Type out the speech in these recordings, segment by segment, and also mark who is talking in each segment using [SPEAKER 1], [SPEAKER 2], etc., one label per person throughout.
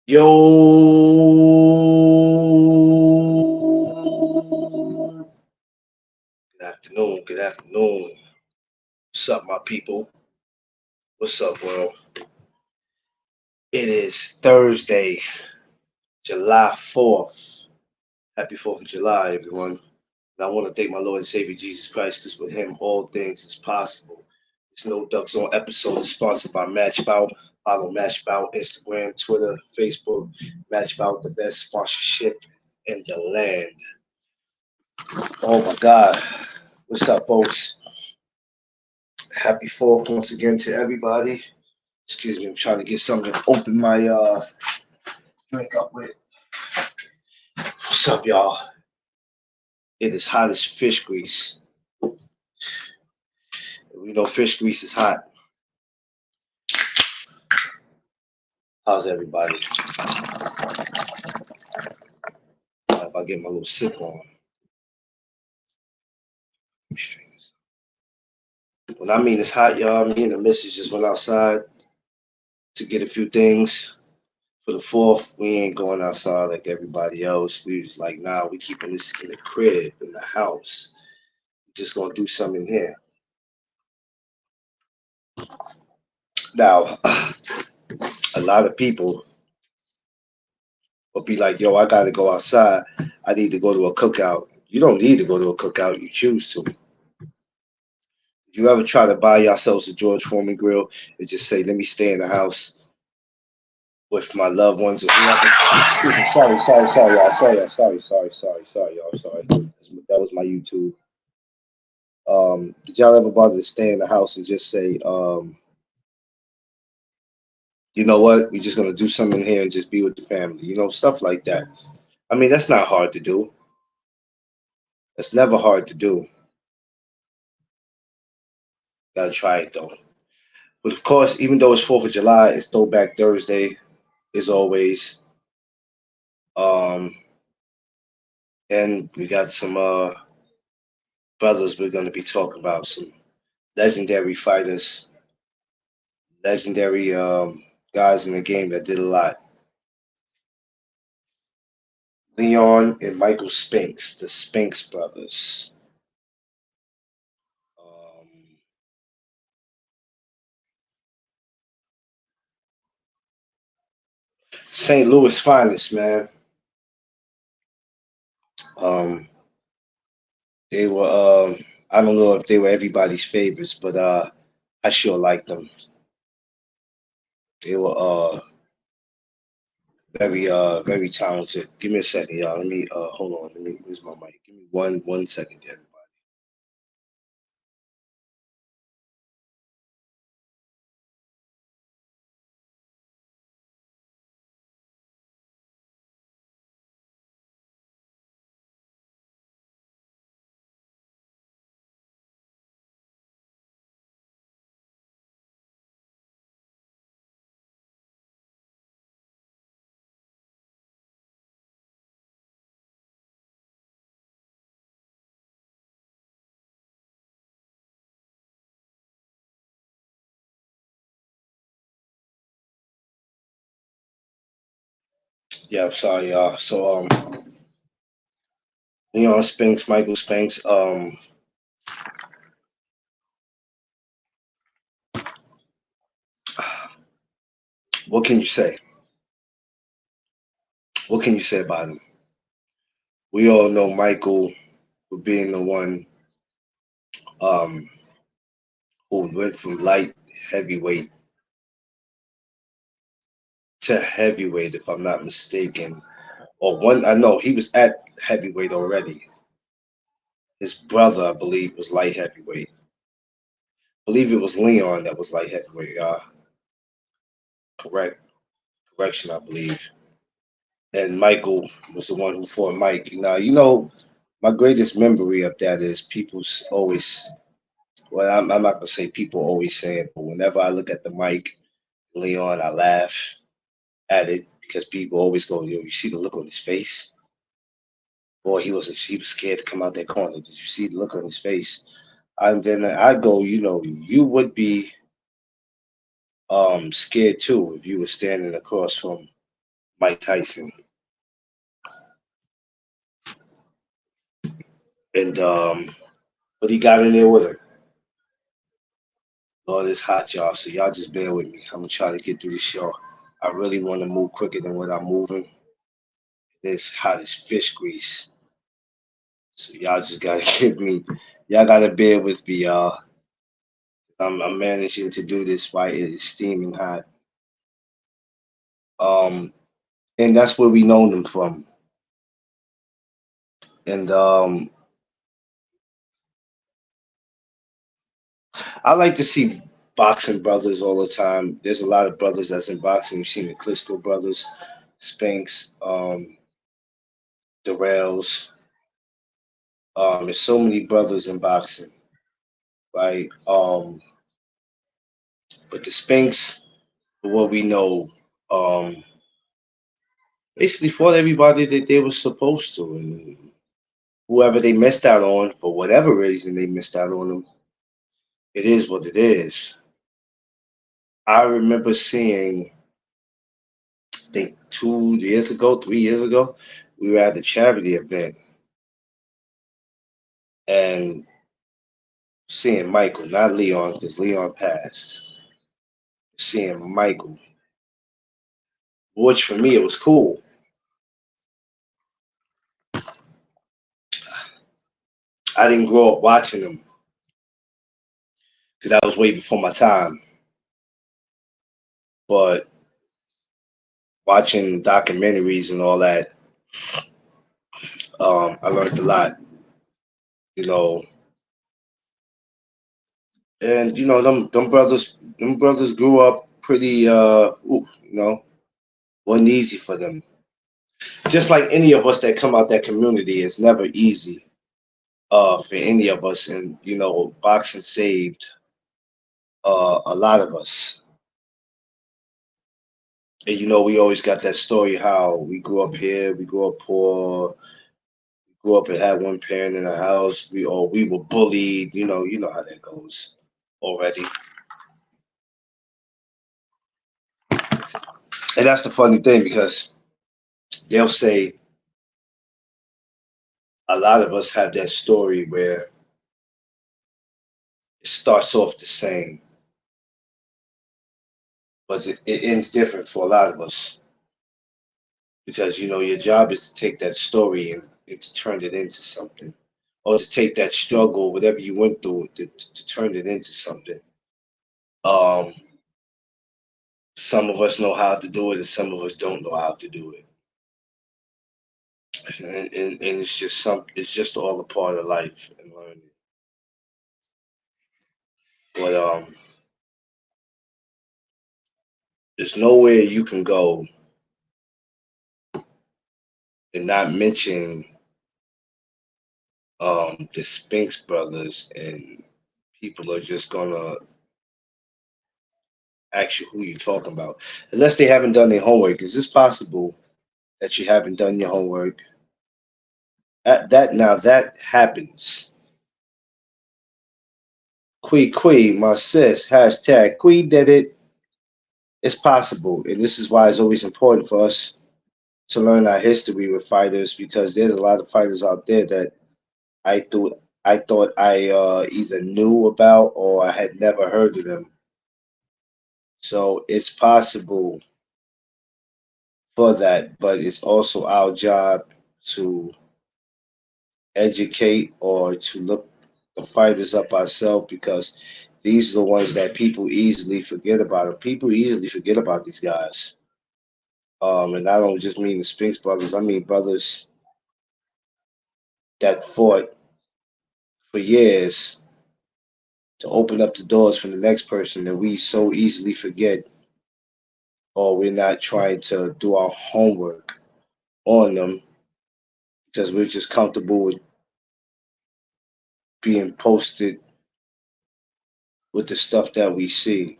[SPEAKER 1] Yo, good afternoon. Good afternoon. What's up, my people? What's up, world? It is Thursday, July 4th. Happy 4th of July, everyone. And I want to thank my Lord and Savior Jesus Christ because with Him, all things is possible. This No Ducks On episode is sponsored by Matchbout. Follow Matchbout Instagram, Twitter, Facebook. Matchbout, the best sponsorship in the land. Oh my God. What's up, folks? Happy 4th once again to everybody. Excuse me, I'm trying to get something to open my drink up with. What's up, y'all? It is hot as fish grease. We know fish grease is hot. How's everybody? If I get my little sip on. When I mean it's hot, y'all, me and the missus just went outside to get a few things. For the 4th, we ain't going outside like everybody else. We was like, nah, we keeping this in the crib, in the house. Just gonna do something here. Now, a lot of people will be like, yo, I gotta go outside. I need to go to a cookout. You don't need to go to a cookout, you choose to. If you ever try to buy yourselves a George Foreman grill and just say, let me stay in the house with my loved ones or whoever. Excuse me, sorry, y'all. Sorry, y'all. Sorry. That was my YouTube. Did y'all ever bother to stay in the house and just say, you know what, we're just gonna do something here and just be with the family, stuff like that. I mean, that's not hard to do. That's never hard to do. Gotta try it though. But of course, even though it's 4th of July, it's Throwback Thursday, as always. Um, and we got some brothers we're gonna be talking about, some legendary fighters, legendary guys in the game that did a lot. Leon and Michael Spinks, the Spinks brothers. Um, St. Louis finest, man. Um, they were. I don't know if they were everybody's favorites, but I sure liked them. They were very talented. Give me a second, y'all. Let me hold on. Let me. Where's my mic? Give me one second, everybody. Yeah, I'm sorry, y'all. So Leon Spinks, Michael Spinks. What can you say? What can you say about him? We all know Michael for being the one um, who went from light heavyweight to heavyweight, if I'm not mistaken. Or one, I know he was at heavyweight already. His brother, I believe, was light heavyweight. I believe it was Leon that was light heavyweight. Correct, correction, I believe. And Michael was the one who fought Mike. Now, my greatest memory of that is people's always. Well, I'm not gonna say people always say it, but whenever I look at the Mike Leon, I laugh at it because people always go, "Yo, you see the look on his face? Boy, he was scared to come out that corner. Did you see the look on his face?" And then I go, you would be scared too if you were standing across from Mike Tyson, and but he got in there with him. Lord, it's hot, y'all. So y'all just bear with me. I'm gonna try to get through the show. I really want to move quicker than what I'm moving. It's hot as fish grease. So y'all just gotta give me. Y'all gotta bear with me, y'all. I'm managing to do this while it is steaming hot. Um, and that's where we know them from. And I like to see boxing brothers all the time. There's a lot of brothers that's in boxing. You've seen the Klitschko brothers, Spinks, the Rails. There's so many brothers in boxing, right? But the Spinks, for what we know, um, basically fought everybody that they were supposed to, and whoever they missed out on, for whatever reason they missed out on them, it is what it is. I remember seeing, I think 2 years ago, 3 years ago, we were at the charity event and seeing Michael, not Leon, because Leon passed. Seeing Michael, which for me it was cool. I didn't grow up watching him because that was way before my time. But watching documentaries and all that, I learned a lot. You know, and them brothers grew up pretty. Wasn't easy for them. Just like any of us that come out that community, it's never easy. For any of us, and boxing saved a lot of us. And we always got that story how we grew up here, we grew up poor, grew up and had one parent in the house. We were bullied. You know how that goes already. And that's the funny thing because they'll say a lot of us have that story where it starts off the same, but it ends different for a lot of us because your job is to take that story and to turn it into something, or to take that struggle, whatever you went through, to turn it into something. Um, some of us know how to do it, and some of us don't know how to do it, and it's just it's just all a part of life and learning. But there's nowhere you can go and not mention the Spinks brothers, and people are just gonna ask you who you're talking about, unless they haven't done their homework. Is this possible that you haven't done your homework? That happens. Quee, my sis, hashtag Quee did it. It's possible, and this is why it's always important for us to learn our history with fighters because there's a lot of fighters out there that I thought I either knew about or I had never heard of them. So it's possible for that, but it's also our job to educate or to look the fighters up ourselves because these are the ones that people easily forget about. And people easily forget about these guys. And I don't just mean the Spinks brothers. I mean brothers that fought for years to open up the doors for the next person that we so easily forget, or we're not trying to do our homework on them because we're just comfortable with being posted with the stuff that we see.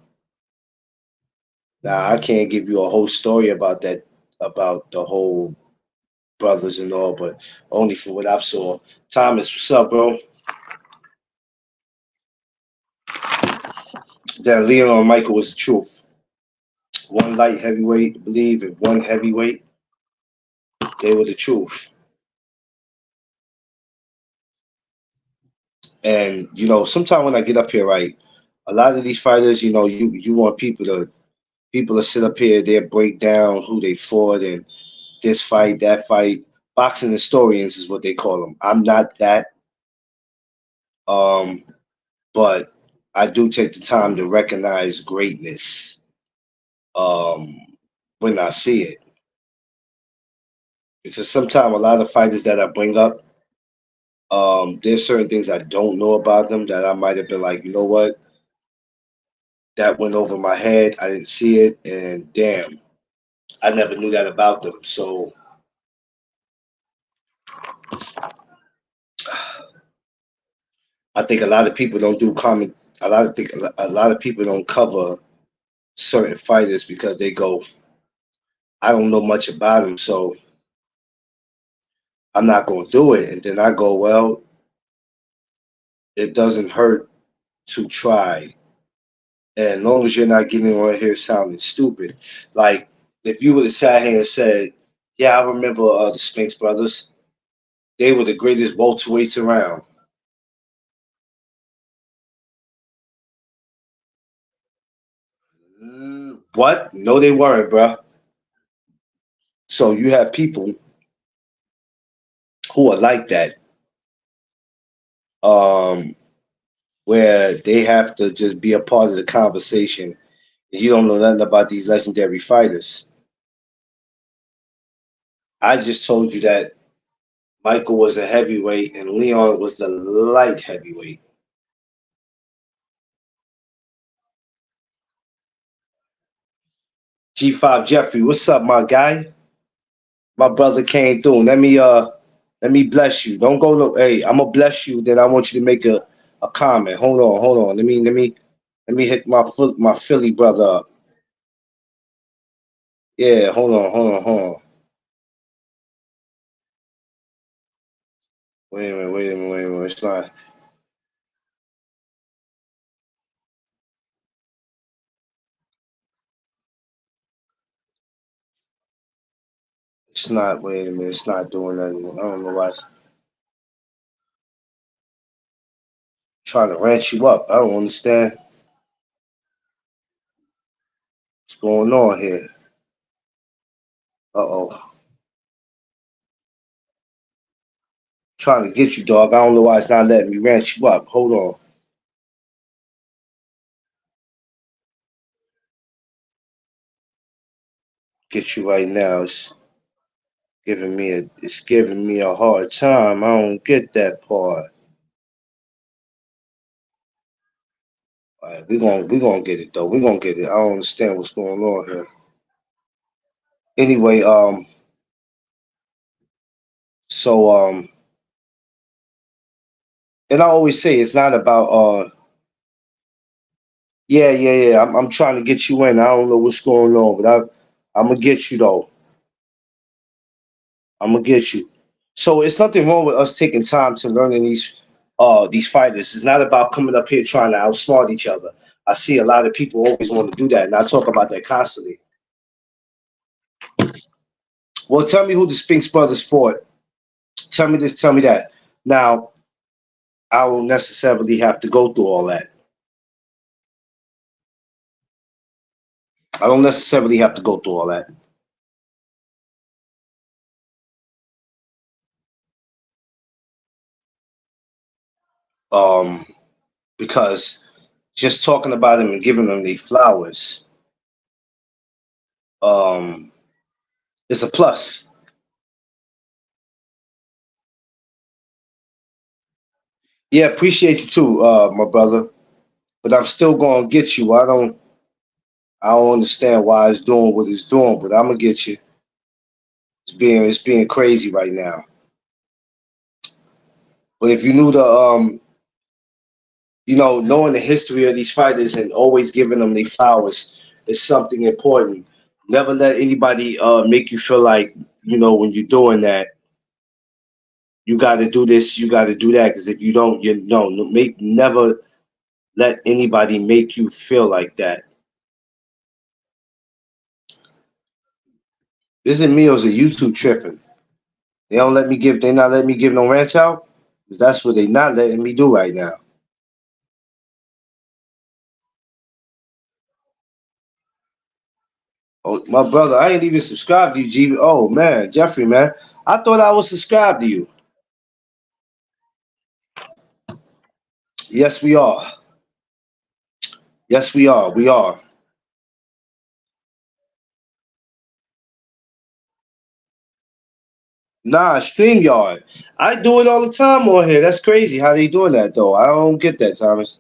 [SPEAKER 1] Now, I can't give you a whole story about that, about the whole brothers and all, but only for what I've saw. Thomas, what's up, bro? That Leon Michael was the truth. one light heavyweight, I believe, and one heavyweight. They were the truth. And sometimes when I get up here, right, a lot of these fighters, you want people to sit up here, they break down who they fought and this fight, that fight. Boxing historians is what they call them. I'm not that, um, but I do take the time to recognize greatness um, when I see it. Because sometimes a lot of fighters that I bring up, there's certain things I don't know about them that I might have been like, you know what, that went over my head. I didn't see it, and damn, I never knew that about them. So I think a lot of people don't do comment. A lot of people don't cover certain fighters because they go, I don't know much about them, so I'm not going to do it. And then I go, well, it doesn't hurt to try, and as long as you're not getting on here sounding stupid. Like if you would have sat here and said, "Yeah, I remember the Spinks brothers. They were the greatest welterweights around." What? No, they weren't, bruh. So you have people who are like that, um, where they have to just be a part of the conversation. You don't know nothing about these legendary fighters. I just told you that Michael was a heavyweight and Leon was the light heavyweight. G5 Jeffrey, what's up, my guy? My brother came through. Let me bless you. Don't go no. Hey, I'm gonna bless you. Then I want you to make a comment. Hold on. Let me hit my Philly brother up. Yeah, hold on. Wait a minute. It's not. Wait a minute. It's not doing nothing. I don't know why. It's trying to ranch you up. I don't understand what's going on here. Uh-oh. Trying to get you, dog. I don't know why it's not letting me ranch you up. Hold on. Get you right now. It's giving me a hard time. I don't get that part. All right, we gonna get it though. We gonna get it. I don't understand what's going on here. Anyway, so and I always say it's not about yeah. I'm trying to get you in. I don't know what's going on, but I'm gonna get you though. I'm gonna get you. So it's nothing wrong with us taking time to learning these fighters. It's not about coming up here trying to outsmart each other. I see a lot of people always want to do that, and I talk about that constantly. Well, tell me who the Spinks brothers fought. Tell me this, tell me that. Now, I don't necessarily have to go through all that. I don't necessarily have to go through all that. Um, because just talking about them and giving them the flowers, um, is a plus. Yeah, appreciate you too, my brother. But I'm still gonna get you. I don't understand why it's doing what it's doing, but I'm gonna get you. It's being crazy right now. But if you knew knowing the history of these fighters and always giving them their flowers is something important. Never let anybody make you feel like, when you're doing that, you got to do this, you got to do that. Because if you don't, never let anybody make you feel like that. Isn't me or is it YouTube tripping? They not letting me give no ranch out? 'Cause that's what they not letting me do right now. Oh, my brother, I ain't even subscribed to you, G. Oh man, Jeffrey, man. I thought I was subscribed to you. Yes, we are. Yes, we are. We are. Nah, StreamYard. I do it all the time on here. That's crazy how they doing that though. I don't get that, Thomas.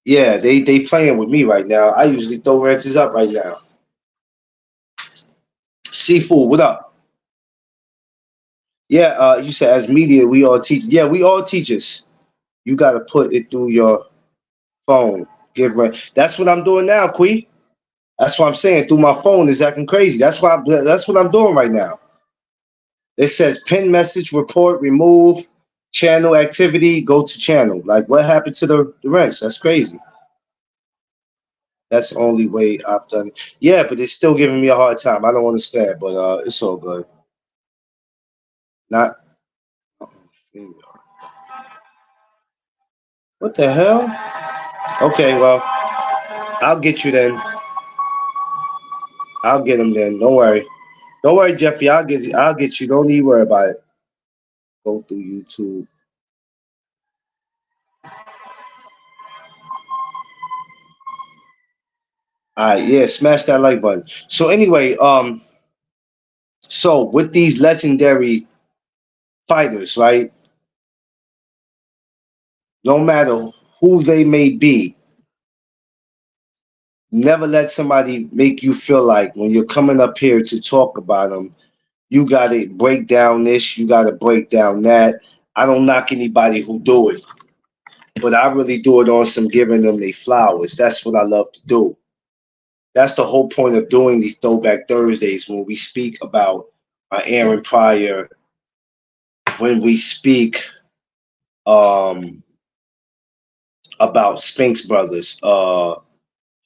[SPEAKER 1] Yeah, they playing with me right now. I usually throw ranches up right now. Seafood, what up? Yeah, you said as media, we all teach. Yeah, we all teachers. You got to put it through your phone. Give rent. That's what I'm doing now, Quee. That's what I'm saying. Through my phone is acting crazy. That's what I'm doing right now. It says pin message, report, remove, channel activity, go to channel. Like what happened to the rents? That's crazy. That's the only way I've done it. Yeah, but it's still giving me a hard time. I don't understand, but it's all good. Not what the hell? Okay, well, I'll get you then. I'll get him then. Don't worry. Don't worry, Jeffy. I'll get you. I'll get you. Don't need to worry about it. Go through YouTube. All right, yeah, smash that like button. So anyway, so with these legendary fighters, right? No matter who they may be, never let somebody make you feel like when you're coming up here to talk about them, you got to break down this, you got to break down that. I don't knock anybody who do it, but I really do it on some giving them their flowers. That's what I love to do. That's the whole point of doing these Throwback Thursdays when we speak about Aaron Pryor, when we speak um, about Spinks brothers,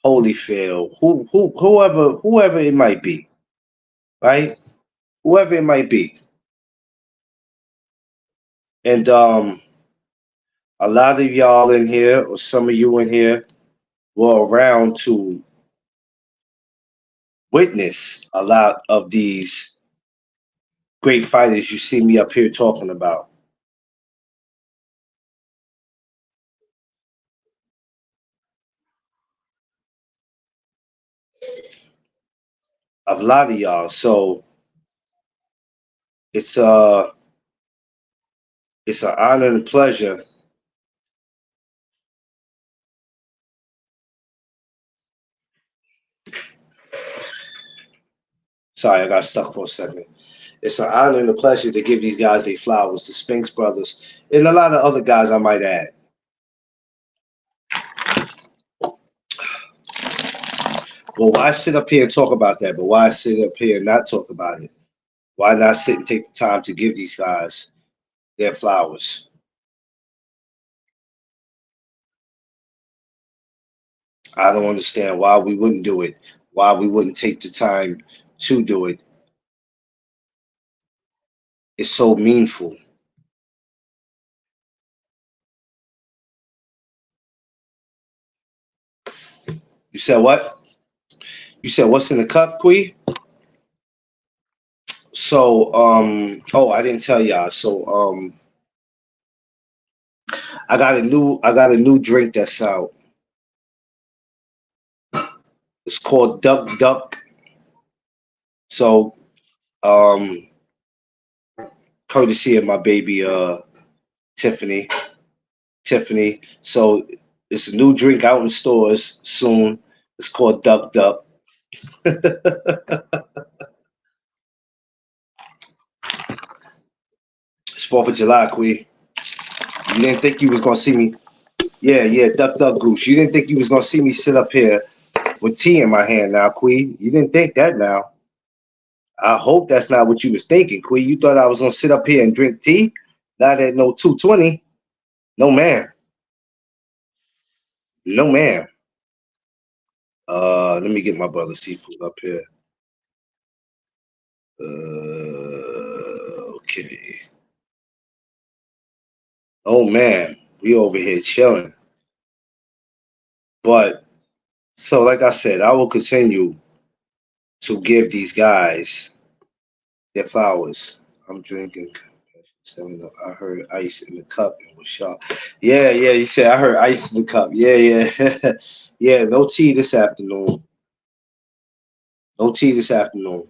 [SPEAKER 1] Holyfield, whoever it might be, right? Whoever it might be, and a lot of y'all in here, or some of you in here, were around to witness a lot of these great fighters you see me up here talking about. A lot of y'all. So it's uh it's an honor and a pleasure. Sorry, I got stuck for a second. It's an honor and a pleasure to give these guys their flowers, the Spinks brothers, and a lot of other guys I might add. Well, why sit up here and talk about that? But why sit up here and not talk about it? Why not sit and take the time to give these guys their flowers? I don't understand why we wouldn't do it. Why we wouldn't take the time to do it. It's so meaningful. You said what? You said what's in the cup, Quee? So, I didn't tell y'all. So, I got a new drink that's out. It's called Duck Duck. So, um, courtesy of my baby, Tiffany. Tiffany. So, it's a new drink out in stores soon. It's called Duck Duck. It's 4th of July, Quee. You didn't think you was gonna see me. Yeah, yeah, Duck Duck Goose. You didn't think you was gonna see me sit up here with tea in my hand now, Quee. You didn't think that now. I hope that's not what you was thinking, Quee. You thought I was gonna sit up here and drink tea? Not at no 220. No man. No man. Let me get my brother seafood up here. Okay. Oh man, we over here chilling. But so, like I said, I will continue to give these guys their flowers. I'm drinking. I heard ice in the cup and was shocked. Yeah, yeah. You said I heard ice in the cup. Yeah, yeah, yeah. No tea this afternoon. No tea this afternoon.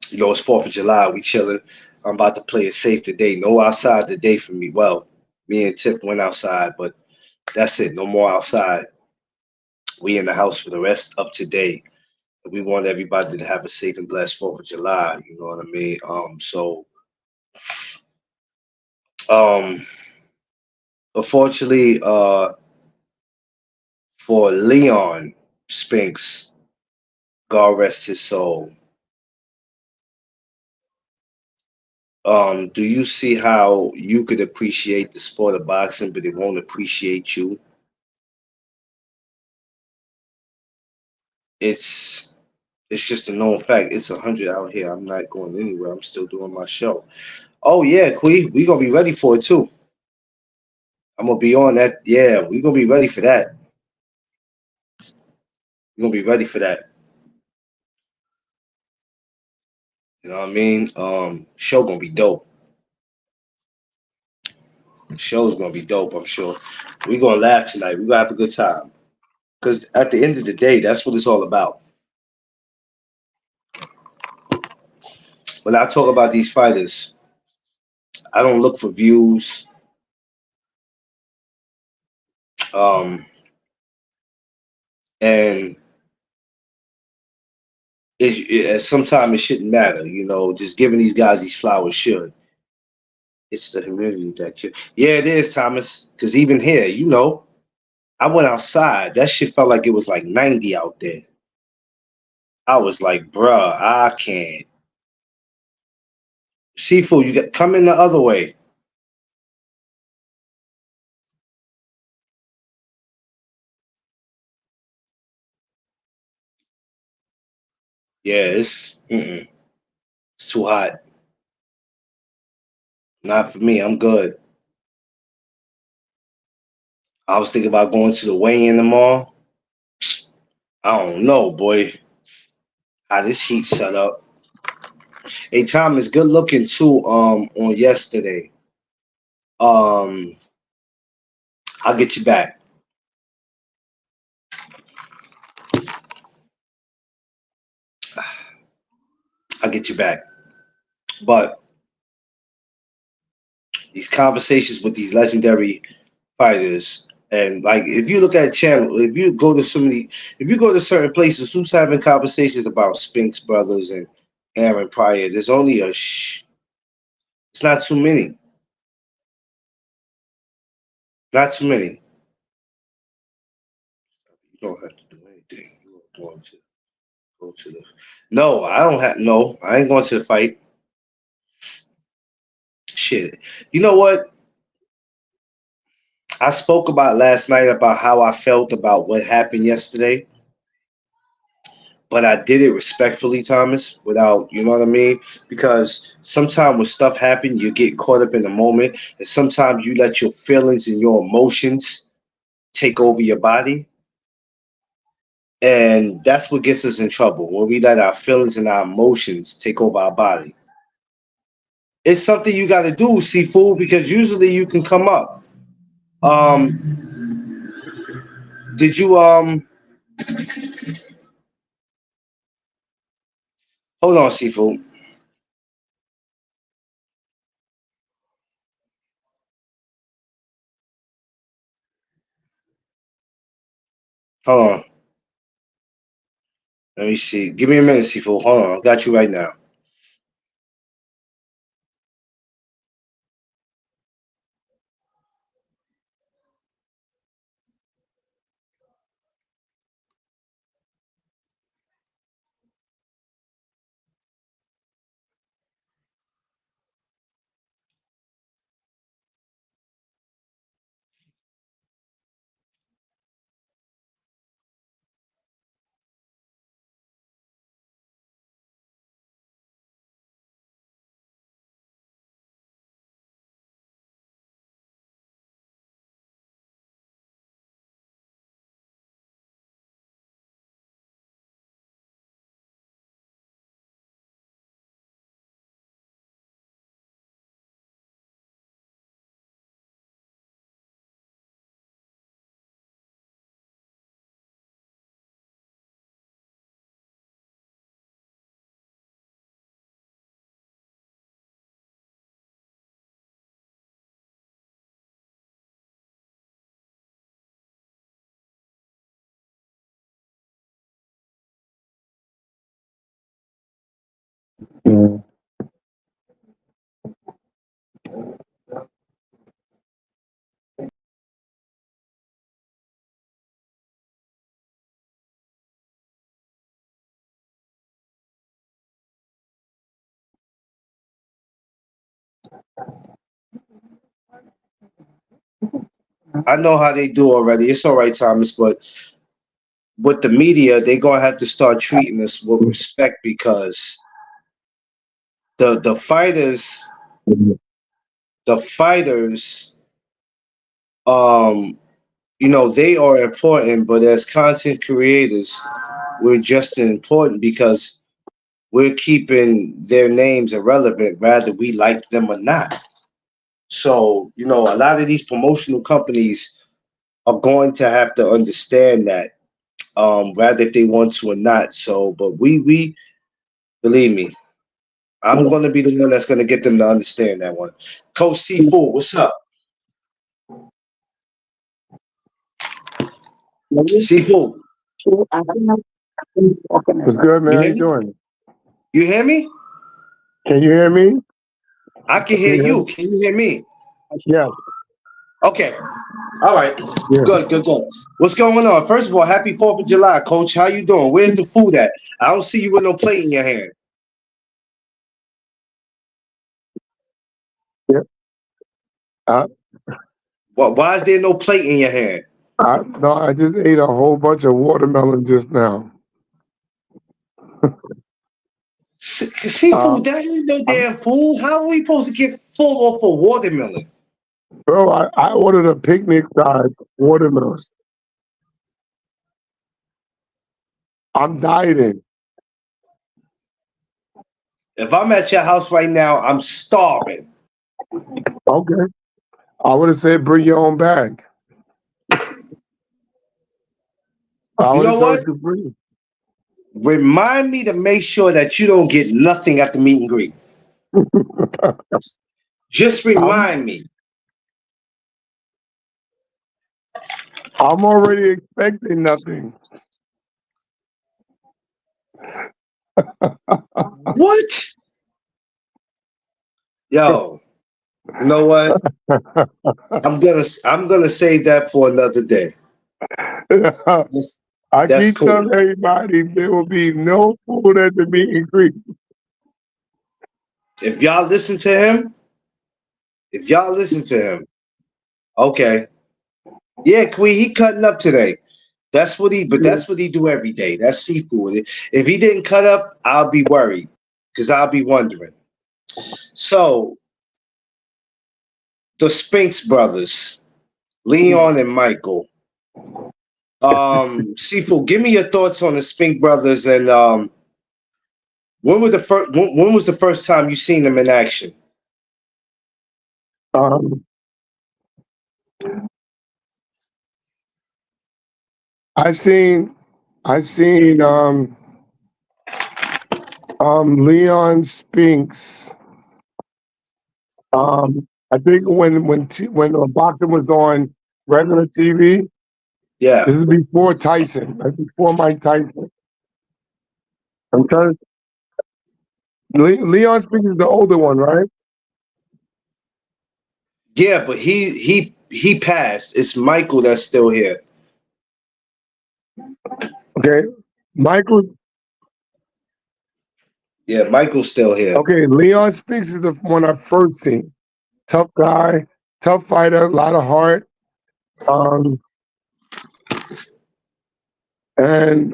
[SPEAKER 1] You know, it's Fourth of July. We chilling. I'm about to play it safe today. No outside today for me. Well, me and Tiff went outside, but that's it. No more outside. We in the house for the rest of today. We want everybody to have a safe and blessed Fourth of July. You know what I mean? Um, unfortunately, for Leon Spinks, God rest his soul. Do you see how you could appreciate the sport of boxing, but it won't appreciate you? It's it's just a known fact. It's 100 out here. I'm not going anywhere. I'm still doing my show. Oh yeah, Quee, we gonna be ready for it too. I'm gonna be on that. Yeah, we gonna be ready for that. We gonna be ready for that. You know what I mean? Show gonna be dope. Show's gonna be dope. I'm sure. We gonna laugh tonight. We gonna have a good time. Cause at the end of the day, that's what it's all about. When I talk about these fighters, I don't look for views. Um, and sometimes it shouldn't matter. You know, just giving these guys these flowers should. It's the humidity that kills. Yeah, it is, Thomas. Because even here, you know, I went outside. That shit felt like it was like 90 out there. I was like, bruh, I can't. Seafood, you got come in the other way. Yeah, it's too hot. Not for me. I'm good. I was thinking about going to the weigh-in tomorrow. I don't know, boy. How this heat set up. Hey, Thomas, good looking too. On yesterday. Um, I'll get you back. I'll get you back. But these conversations with these legendary fighters, and like if you look at channel, if you go to so many, if you go to certain places, who's having conversations about Spinks brothers and Aaron Pryor? There's only it's not too many. Not too many. You don't have to do anything. You're going to go to the. No, I don't have. No, I ain't going to the fight. Shit. You know what? I spoke about last night about how I felt about what happened yesterday, but I did it respectfully, Thomas, without, you know what I mean? Because sometimes when stuff happen, you get caught up in the moment, and sometimes you let your feelings and your emotions take over your body, and that's what gets us in trouble when we let our feelings and our emotions take over our body. It's something you got to do, seafood, because usually you can come up. Did you hold on, seafood? Hold on. Let me see. Give me a minute, seafood. Hold on. I got you right now.
[SPEAKER 2] Mm.
[SPEAKER 1] I know how they do already. It's all right, Thomas, but with the media, they gonna have to start treating us with respect because the fighters, the fighters, um, they are important, but as content creators, we're just as important because we're keeping their names irrelevant, whether we like them or not. So, a lot of these promotional companies are going to have to understand that, rather if they want to or not. So, but we believe me, I'm going to be the one that's going to get them to understand that one. Coach C4, what's up? C4,
[SPEAKER 2] What's good, man?
[SPEAKER 1] you
[SPEAKER 2] How
[SPEAKER 1] hear
[SPEAKER 2] you
[SPEAKER 1] me?
[SPEAKER 2] doing?
[SPEAKER 1] You hear me?
[SPEAKER 2] Can you hear me?
[SPEAKER 1] I can
[SPEAKER 2] Can
[SPEAKER 1] hear
[SPEAKER 2] you hear me?
[SPEAKER 1] you. Can you hear me?
[SPEAKER 2] Yes.
[SPEAKER 1] Okay. All right.
[SPEAKER 2] Yeah.
[SPEAKER 1] Good, good, good. What's going on? First of all, happy 4th of July, Coach. How you doing? Where's the food at? I don't see you with no plate in your hand.
[SPEAKER 2] Yeah. I,
[SPEAKER 1] Why is there no plate in your hand?
[SPEAKER 2] no, I just ate a whole bunch of watermelon just now.
[SPEAKER 1] Seafood,
[SPEAKER 2] Um,
[SPEAKER 1] that ain't no
[SPEAKER 2] I'm,
[SPEAKER 1] damn food. How are we supposed to get full off of watermelon?
[SPEAKER 2] bro, I ordered a picnic size watermelon. I'm dieting.
[SPEAKER 1] If I'm at your house right now, I'm starving.
[SPEAKER 2] Okay. I would have said bring your own bag. I
[SPEAKER 1] You
[SPEAKER 2] would
[SPEAKER 1] know
[SPEAKER 2] have
[SPEAKER 1] what?
[SPEAKER 2] told you bring.
[SPEAKER 1] Remind me to make sure that you don't get nothing at the meet and greet. Just
[SPEAKER 2] I'm
[SPEAKER 1] remind me.
[SPEAKER 2] I'm already expecting nothing.
[SPEAKER 1] What? Yo, you know what? I'm gonna save that for another day. That's,
[SPEAKER 2] I
[SPEAKER 1] that's
[SPEAKER 2] keep
[SPEAKER 1] cool.
[SPEAKER 2] telling everybody there will be no food at the meet and greet.
[SPEAKER 1] If y'all listen to him, if y'all listen to him, okay. Yeah, Queen, he cutting up today. But
[SPEAKER 2] Yeah.
[SPEAKER 1] that's what he do every day. That's seafood. If he didn't cut up, I'll be worried because I'll be wondering. So the Spinks brothers, Leon and Michael. Seafood, give me your thoughts on the Spink brothers and when was the first time you seen them in action?
[SPEAKER 2] Um, I seen I seen Leon Spinks. I think when boxing was on regular TV,
[SPEAKER 1] Yeah.
[SPEAKER 2] this is before Tyson, like before Mike Tyson. I'm trying to, Leon Spinks is the older one, right?
[SPEAKER 1] Yeah, but he passed. It's Michael that's still here.
[SPEAKER 2] Okay. Michael.
[SPEAKER 1] Yeah, Michael's still here.
[SPEAKER 2] Okay, Leon Spinks is the one I first seen. Tough guy, tough fighter, a lot of heart. Um, and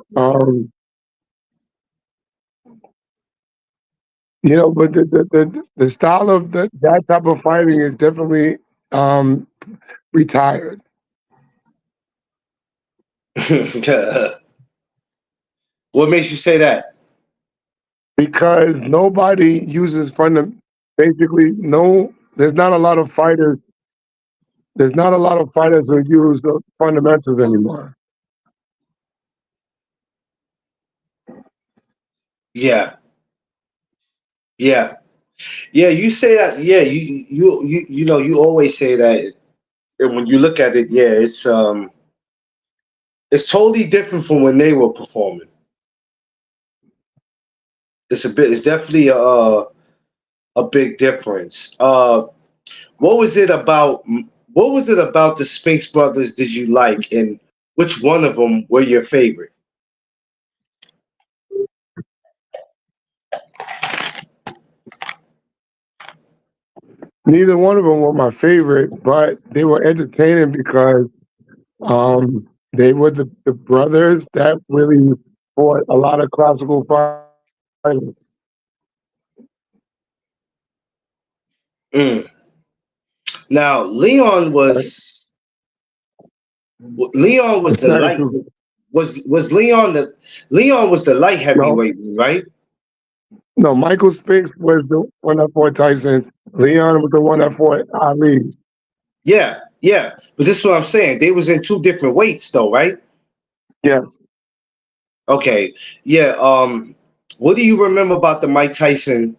[SPEAKER 2] but the style of that type of fighting is definitely um, retired
[SPEAKER 1] What makes you say that?
[SPEAKER 2] because nobody uses basically, no, there's not a lot of fighters. There's not a lot of fighters who use the fundamentals anymore.
[SPEAKER 1] Yeah, yeah, yeah. You say that. Yeah, you always say that, and when you look at it, yeah, it's totally different from when they were performing. It's definitely a big difference. What was it about? What was it about the Spinks brothers did you like, and which one of them were your favorite?
[SPEAKER 2] Neither one of them were my favorite, but they were entertaining because they were the brothers that really fought a lot of classical fighters.
[SPEAKER 1] Mm. Now Leon was
[SPEAKER 2] It's
[SPEAKER 1] the
[SPEAKER 2] not
[SPEAKER 1] light
[SPEAKER 2] true.
[SPEAKER 1] was Leon was the light
[SPEAKER 2] No,
[SPEAKER 1] heavyweight, right?
[SPEAKER 2] no. Michael Spinks was the one that fought Tyson. Leon was the one that fought Ali.
[SPEAKER 1] Yeah, yeah. But this is what I'm saying. They was in two different weights though, right?
[SPEAKER 2] Yes,
[SPEAKER 1] Okay. Yeah. What do you remember about the Mike Tyson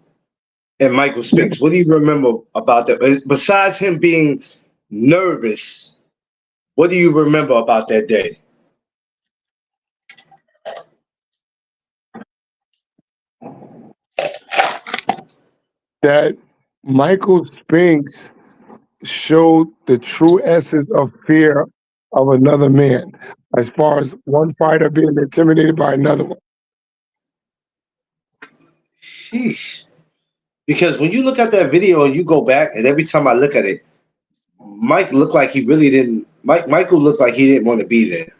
[SPEAKER 1] and Michael Spinks?
[SPEAKER 2] yes.
[SPEAKER 1] What do you remember about that? Besides him being nervous, what do you remember about that day?
[SPEAKER 2] That Michael Spinks showed the true essence of fear of another man, as far as one fighter being intimidated by another one.
[SPEAKER 1] Sheesh. Because when you look at that video and you go back, and every time I look at it, Mike looked like he really didn't. Michael looked like he didn't want to be there.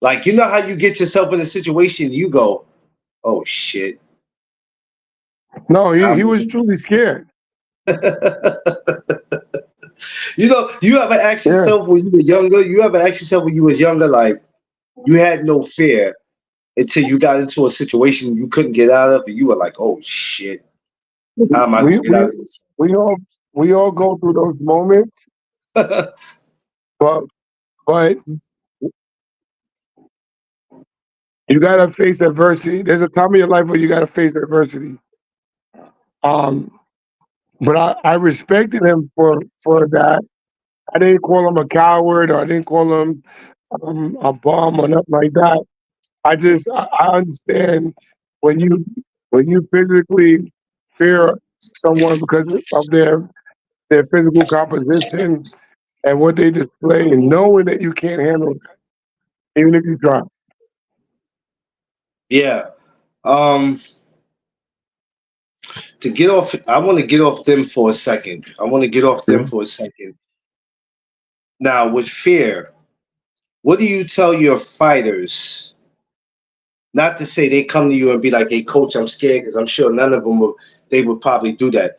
[SPEAKER 1] Like you know how you get yourself in a situation, you go, "Oh shit."
[SPEAKER 2] No, he was
[SPEAKER 1] I'm-
[SPEAKER 2] truly scared.
[SPEAKER 1] you know, you ever ask
[SPEAKER 2] Yeah.
[SPEAKER 1] yourself when you were younger? You ever ask yourself when you was younger, like you had no fear until you got into a situation you couldn't get out of, and you were like, "Oh shit, how am I
[SPEAKER 2] We
[SPEAKER 1] gonna get
[SPEAKER 2] we
[SPEAKER 1] out of this?"
[SPEAKER 2] we all we all go through those moments, but but you gotta face adversity. There's a time in your life where you gotta face adversity. Um, but I respected him for that. I didn't call him a coward or I didn't call him a bum or nothing like that. I understand when you physically fear someone because of their physical composition and what they display, and knowing that you can't handle that, even if you try.
[SPEAKER 1] Yeah. Um. To get off, I want to get off them for a second. I want to get off them
[SPEAKER 2] Yeah.
[SPEAKER 1] for a second. Now, with fear, what do you tell your fighters? Not to say they come to you and be like, "Hey, coach, I'm scared," because I'm sure none of them will. They would probably do that.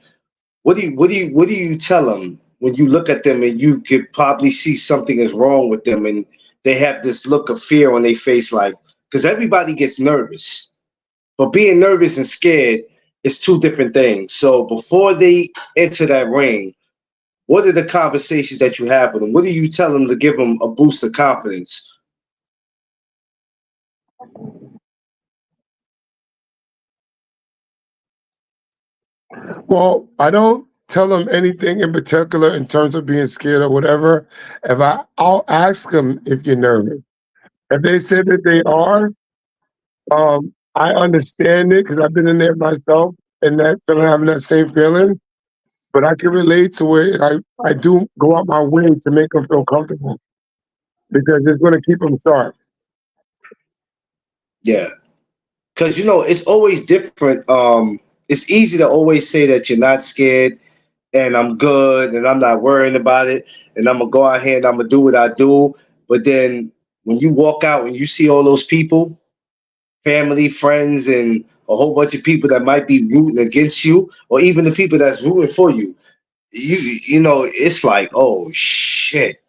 [SPEAKER 1] What do you tell them when you look at them and you could probably see something is wrong with them and they have this look of fear on their face, like because everybody gets nervous, but being nervous and scared is two different things. So before they enter that ring, what are the conversations that you have with them? What do you tell them to give them a boost of confidence?
[SPEAKER 2] Well, I don't tell them anything in particular in terms of being scared or whatever. I'll ask them if you're nervous. If they say that they are, I understand it because I've been in there myself and that someone having that same feeling. But I can relate to it. I do go out my way to make them feel comfortable because it's going to keep them sharp.
[SPEAKER 1] Yeah, because it's always different. It's easy to always say that you're not scared and I'm good and I'm not worrying about it and I'm gonna go out here and I'm gonna do what I do. But then when you walk out and you see all those people, family, friends, and a whole bunch of people that might be rooting against you, or even the people that's rooting for you, it's like, oh shit,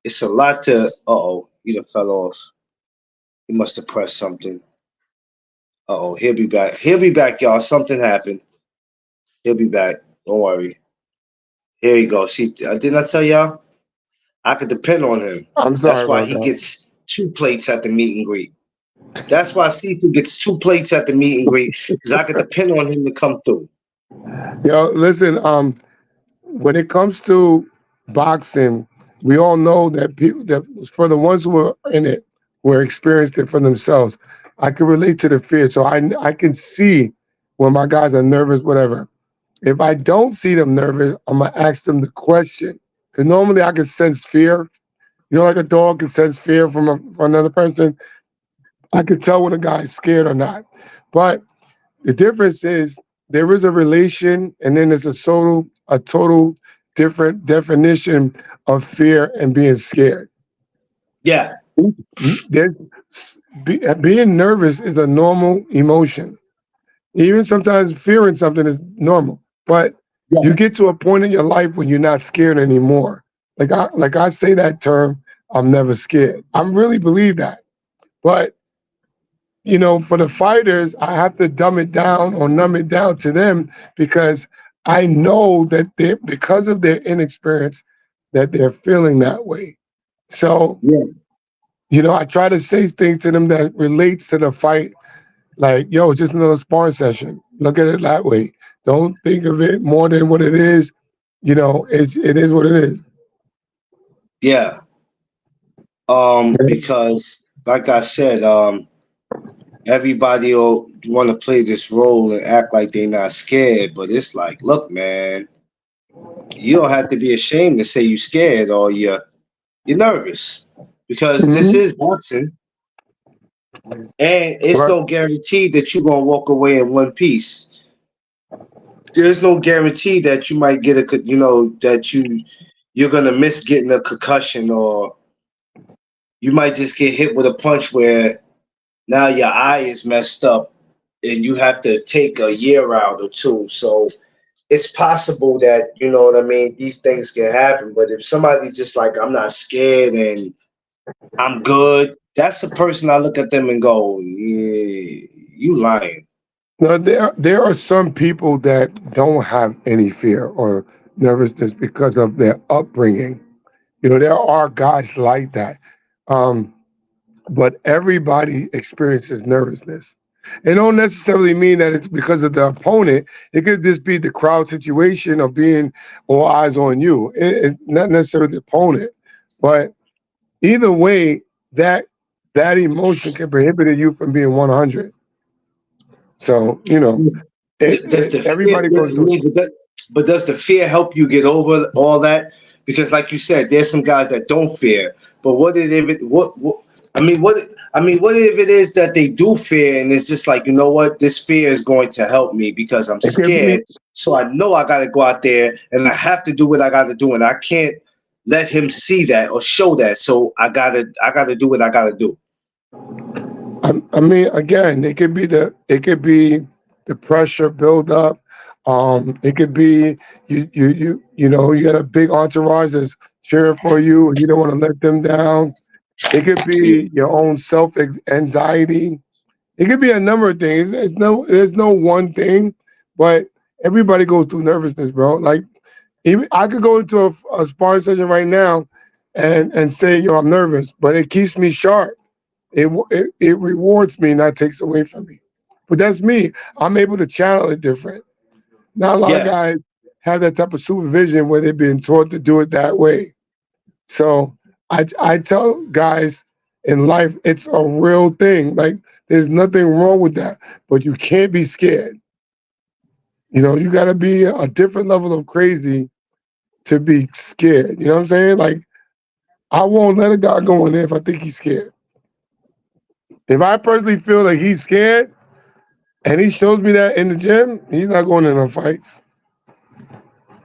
[SPEAKER 1] it's a lot to. Oh, he done fell off. He must have pressed something. Oh, he'll be back. He'll be back, y'all. Something happened. He'll be back. Don't worry. Here you go. See, didn't I tell y'all? I could depend on him.
[SPEAKER 2] I'm sorry
[SPEAKER 1] That's why
[SPEAKER 2] about
[SPEAKER 1] he
[SPEAKER 2] that.
[SPEAKER 1] gets two plates at the meet and greet. That's why Seafood gets two plates at the meet and greet because I could depend on him to come through.
[SPEAKER 2] Yo, listen. When it comes to boxing, we all know that people that for the ones who are in it, who are experienced it for themselves. I can relate to the fear. So I can see when my guys are nervous, whatever. If I don't see them nervous, I'm gonna ask them the question. Because normally I can sense fear. You know, like a dog can sense fear from another person. I can tell when a guy's scared or not. But the difference is there is a relation, and then there's a total different definition of fear and being scared.
[SPEAKER 1] Yeah,
[SPEAKER 2] There's, being nervous is a normal emotion. Even sometimes fearing something is normal, but
[SPEAKER 1] yeah,
[SPEAKER 2] you get to a point in your life when you're not scared anymore. Like I say that term, I'm never scared. I really believe that. But for the fighters, I have to dumb it down or numb it down to them because I know that they because of their inexperience that they're feeling that way. So,
[SPEAKER 1] yeah,
[SPEAKER 2] I try to say things to them that relates to the fight. Like, yo, it's just another sparring session. Look at it that way. Don't think of it more than what it is. It is what it is.
[SPEAKER 1] yeah. Because like I said, everybody will want to play this role and act like they're not scared, but it's like, look, man, you don't have to be ashamed to say you're scared or you're nervous because this
[SPEAKER 2] Mhm.
[SPEAKER 1] is boxing, and it's
[SPEAKER 2] Right.
[SPEAKER 1] no guarantee that you're gonna walk away in one piece. There's no guarantee that you might get that you're gonna miss getting a concussion, or you might just get hit with a punch where now your eye is messed up and you have to take a year out or two. So it's possible that, you know what I mean, these things can happen. But if somebody just like, I'm not scared and I'm good, that's the person I look at them and go, yeah, you lying.
[SPEAKER 2] Now, there are some people that don't have any fear or nervousness because of their upbringing. There are guys like that. Um, but everybody experiences nervousness. It don't necessarily mean that it's because of the opponent. It could just be the crowd situation of being all eyes on you. It's not necessarily the opponent, but either way, that emotion can prohibit you from being 100. So
[SPEAKER 1] Does the fear?
[SPEAKER 2] everybody
[SPEAKER 1] I
[SPEAKER 2] goes through it.
[SPEAKER 1] mean, but does the fear help you get over all that? Because, like you said, there's some guys that don't fear. But what if it? What? I mean, what? I mean, what if it is that they do fear, and it's just like, you know what? This fear is going to help me because I'm
[SPEAKER 2] It could be
[SPEAKER 1] scared. So I know I got to go out there and I have to do what I got to do, and I can't let him see that or show that. So I gotta do what I gotta do.
[SPEAKER 2] I mean, again, it could be the pressure build up. It could be you got a big entourage that's cheering for you, and you don't want to let them down. It could
[SPEAKER 1] Yeah,
[SPEAKER 2] be your own self anxiety. It could be a number of things. There's no one thing, but everybody goes through nervousness, bro. Like, even I could go into a sparring session right now, and say, yo, I'm nervous, but it keeps me sharp. It rewards me, not takes away from me. But that's me. I'm able to channel it different. Not a lot of
[SPEAKER 1] yeah,
[SPEAKER 2] guys have that type of supervision where they've been taught to do it that way. So I tell guys in life it's a real thing. Like, there's nothing wrong with that, but you can't be scared. You got to be a different level of crazy to be scared. You know what I'm saying? Like, I won't let a guy go in there if I think he's scared. If I personally feel like he's scared, and he shows me that in the gym, he's not going in no fights.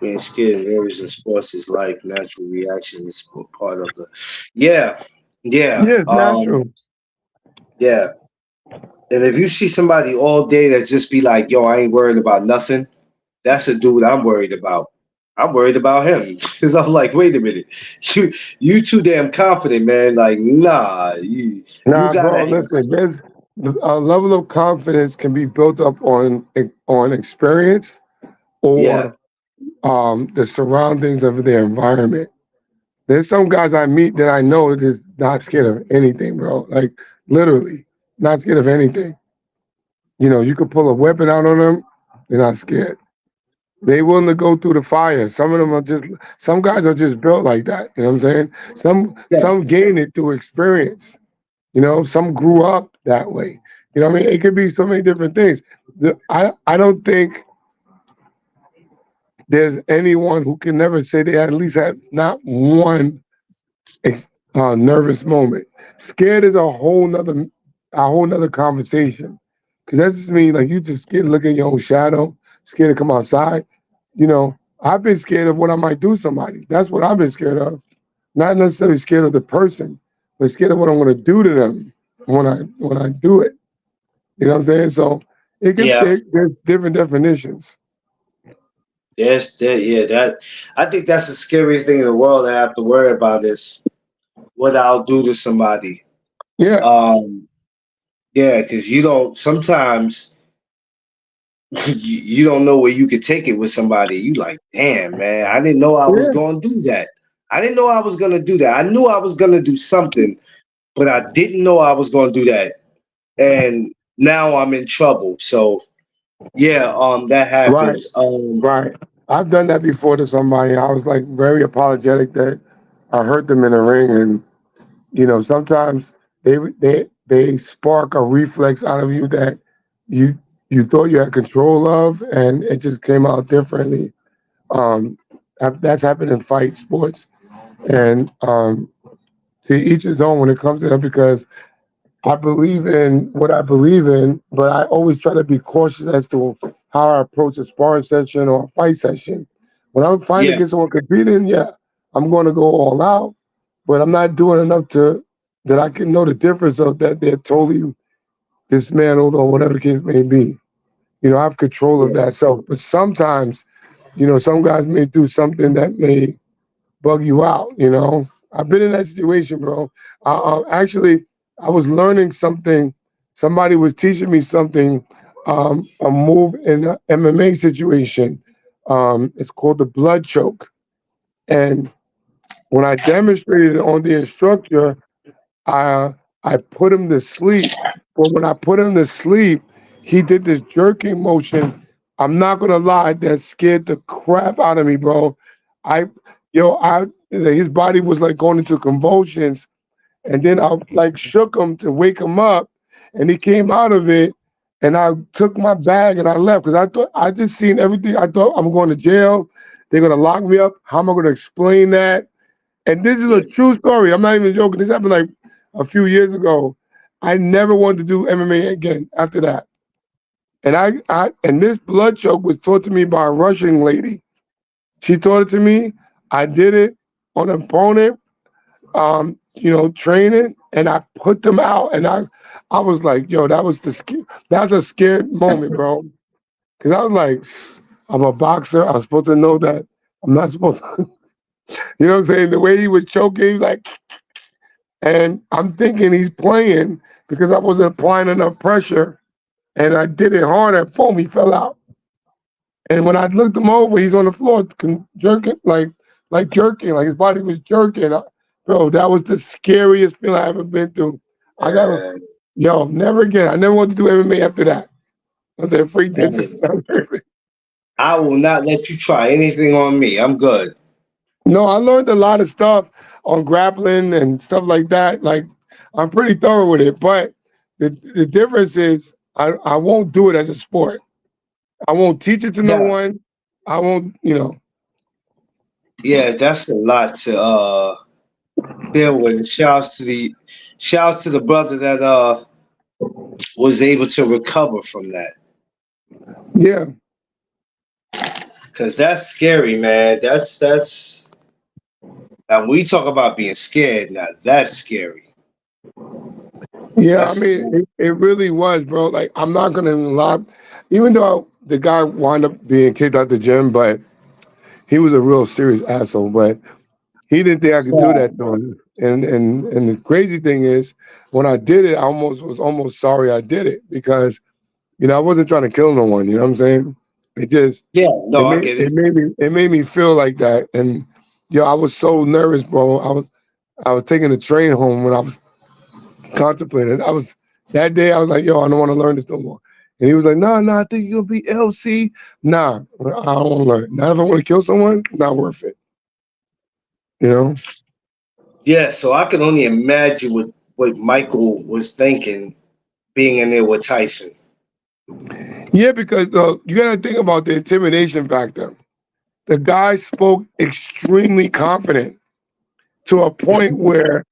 [SPEAKER 1] being scared and nervous in sports is life. Natural reaction is part of the. Yeah, yeah,
[SPEAKER 2] Yeah, it's natural.
[SPEAKER 1] yeah. And if you see somebody all day that just be like, "Yo, I ain't worried about nothing," that's a dude I'm worried about. I'm worried about him because I'm like, wait a minute, you too damn confident, man. Like, nah, you
[SPEAKER 2] Nah,
[SPEAKER 1] gotta
[SPEAKER 2] bro,
[SPEAKER 1] have,
[SPEAKER 2] listen, there's a level of confidence can be built up on experience
[SPEAKER 1] yeah,
[SPEAKER 2] or the surroundings of their environment. There's some guys I meet that I know is not scared of anything, bro. Like, literally, not scared of anything. You could pull a weapon out on them, they're not scared. They willing to go through the fire. Some guys are just built like that. You know what I'm saying? Some
[SPEAKER 1] yeah,
[SPEAKER 2] some gain it through experience. Some grew up that way. You know what I mean? It could be so many different things. I don't think there's anyone who can never say they at least had not one nervous moment. Scared is a whole nother conversation. Because that's just me, like you just scared to look at your own shadow, scared to come outside. You know, I've been scared of what I might do to somebody. That's what I've been scared of. Not necessarily scared of the person, but scared of what I'm going to do to them when I do it. You know what I'm saying? So
[SPEAKER 1] Yeah,
[SPEAKER 2] there's different definitions.
[SPEAKER 1] yeah, that I think that's the scariest thing in the world I have to worry about is what I'll do to somebody.
[SPEAKER 2] Yeah,
[SPEAKER 1] Um, yeah, because you don't sometimes you don't know where you could take it with somebody. You like, damn, man, I didn't know I was
[SPEAKER 2] yeah,
[SPEAKER 1] going to do that. I didn't know I was going to do that. I knew I was going to do something, but I didn't know I was going to do that. And now I'm in trouble. So yeah, that
[SPEAKER 2] right,
[SPEAKER 1] happens.
[SPEAKER 2] right. I've done that before to somebody. I was like very apologetic that I hurt them in the ring, and sometimes they spark a reflex out of you that you you thought you had control of, and it just came out differently. Um, that's happened in fight sports, and to each his own when it comes to that because I believe in what I believe in, but I always try to be cautious as to how I approach a sparring session or a fight session. When I'm fighting
[SPEAKER 1] Yeah,
[SPEAKER 2] against someone competing, yeah, I'm going to go all out, but I'm not doing enough to that I can know the difference of that they're totally dismantled or whatever the case may be. I have control of
[SPEAKER 1] yeah,
[SPEAKER 2] that self, but sometimes, some guys may do something that may bug you out. I've been in that situation, bro. Actually, I was learning something. Somebody was teaching me something, a move in an MMA situation. It's called the blood choke. And when I demonstrated it on the instructor, I I put him to sleep. But when I put him to sleep, he did this jerking motion. I'm not gonna lie, that scared the crap out of me, bro. I, his body was like going into convulsions, and then I like shook him to wake him up, and he came out of it. And I took my bag and I left because I thought I just seen everything. I thought I'm going to jail. They're gonna lock me up. How am I gonna explain that? And this is a
[SPEAKER 1] yeah,
[SPEAKER 2] true story. I'm not even joking. This happened like a few years ago. I never wanted to do MMA again after that. And and this blood choke was taught to me by a Russian lady. She taught it to me. I did it on an opponent, training, and I put them out. And I was like, yo, that's a scared moment, bro. Because I was like, I'm a boxer. I'm supposed to know that I'm not supposed to. You know what I'm saying? The way he was choking, he was like, and I'm thinking he's playing because I wasn't applying enough pressure and I did it hard and boom, he fell out. And when I looked him over, he's on the floor jerking, like jerking, like his body was jerking. Bro, that was the scariest feeling I ever been through. I gotta,
[SPEAKER 1] man,
[SPEAKER 2] yo, never again. I never wanted to do MMA after that. I said, freak this. This is
[SPEAKER 1] man.
[SPEAKER 2] not perfect.
[SPEAKER 1] I will not let you try anything on me. I'm good.
[SPEAKER 2] No, I learned a lot of stuff on grappling and stuff like that. Like, I'm pretty thorough with it, but the difference is I won't do it as a sport. I won't teach it to no
[SPEAKER 1] Yeah,
[SPEAKER 2] one. I won't.
[SPEAKER 1] yeah, that's a lot to deal with. Shouts to the brother that was able to recover from that.
[SPEAKER 2] Yeah,
[SPEAKER 1] Cause that's scary, man. That's now we talk about being scared. Now that's scary.
[SPEAKER 2] yeah. I
[SPEAKER 1] That's
[SPEAKER 2] mean, it really was, bro. Like, I'm not gonna even lie. Even though the guy wound up being kicked out the gym, but he was a real serious asshole. But he didn't think I could do
[SPEAKER 1] sad.
[SPEAKER 2] that to him. And the crazy thing is, when I did it, I was almost sorry I did it because I wasn't trying to kill no one. You know what I'm saying? It just
[SPEAKER 1] Yeah, no, I get it.
[SPEAKER 2] it made me feel like that. And I was so nervous, bro. I was taking the train home when I was contemplating. I was that day. I was like, yo, I don't want to learn this no more. And he was like, no, no, I think you'll be LC. Nah, I don't want to learn. Not if I want to kill someone. Not worth it. You know?
[SPEAKER 1] Yeah, so I can only imagine what Michael was thinking being in there with Tyson.
[SPEAKER 2] Yeah, because you got to think about the intimidation factor. The guy spoke extremely confident to a point where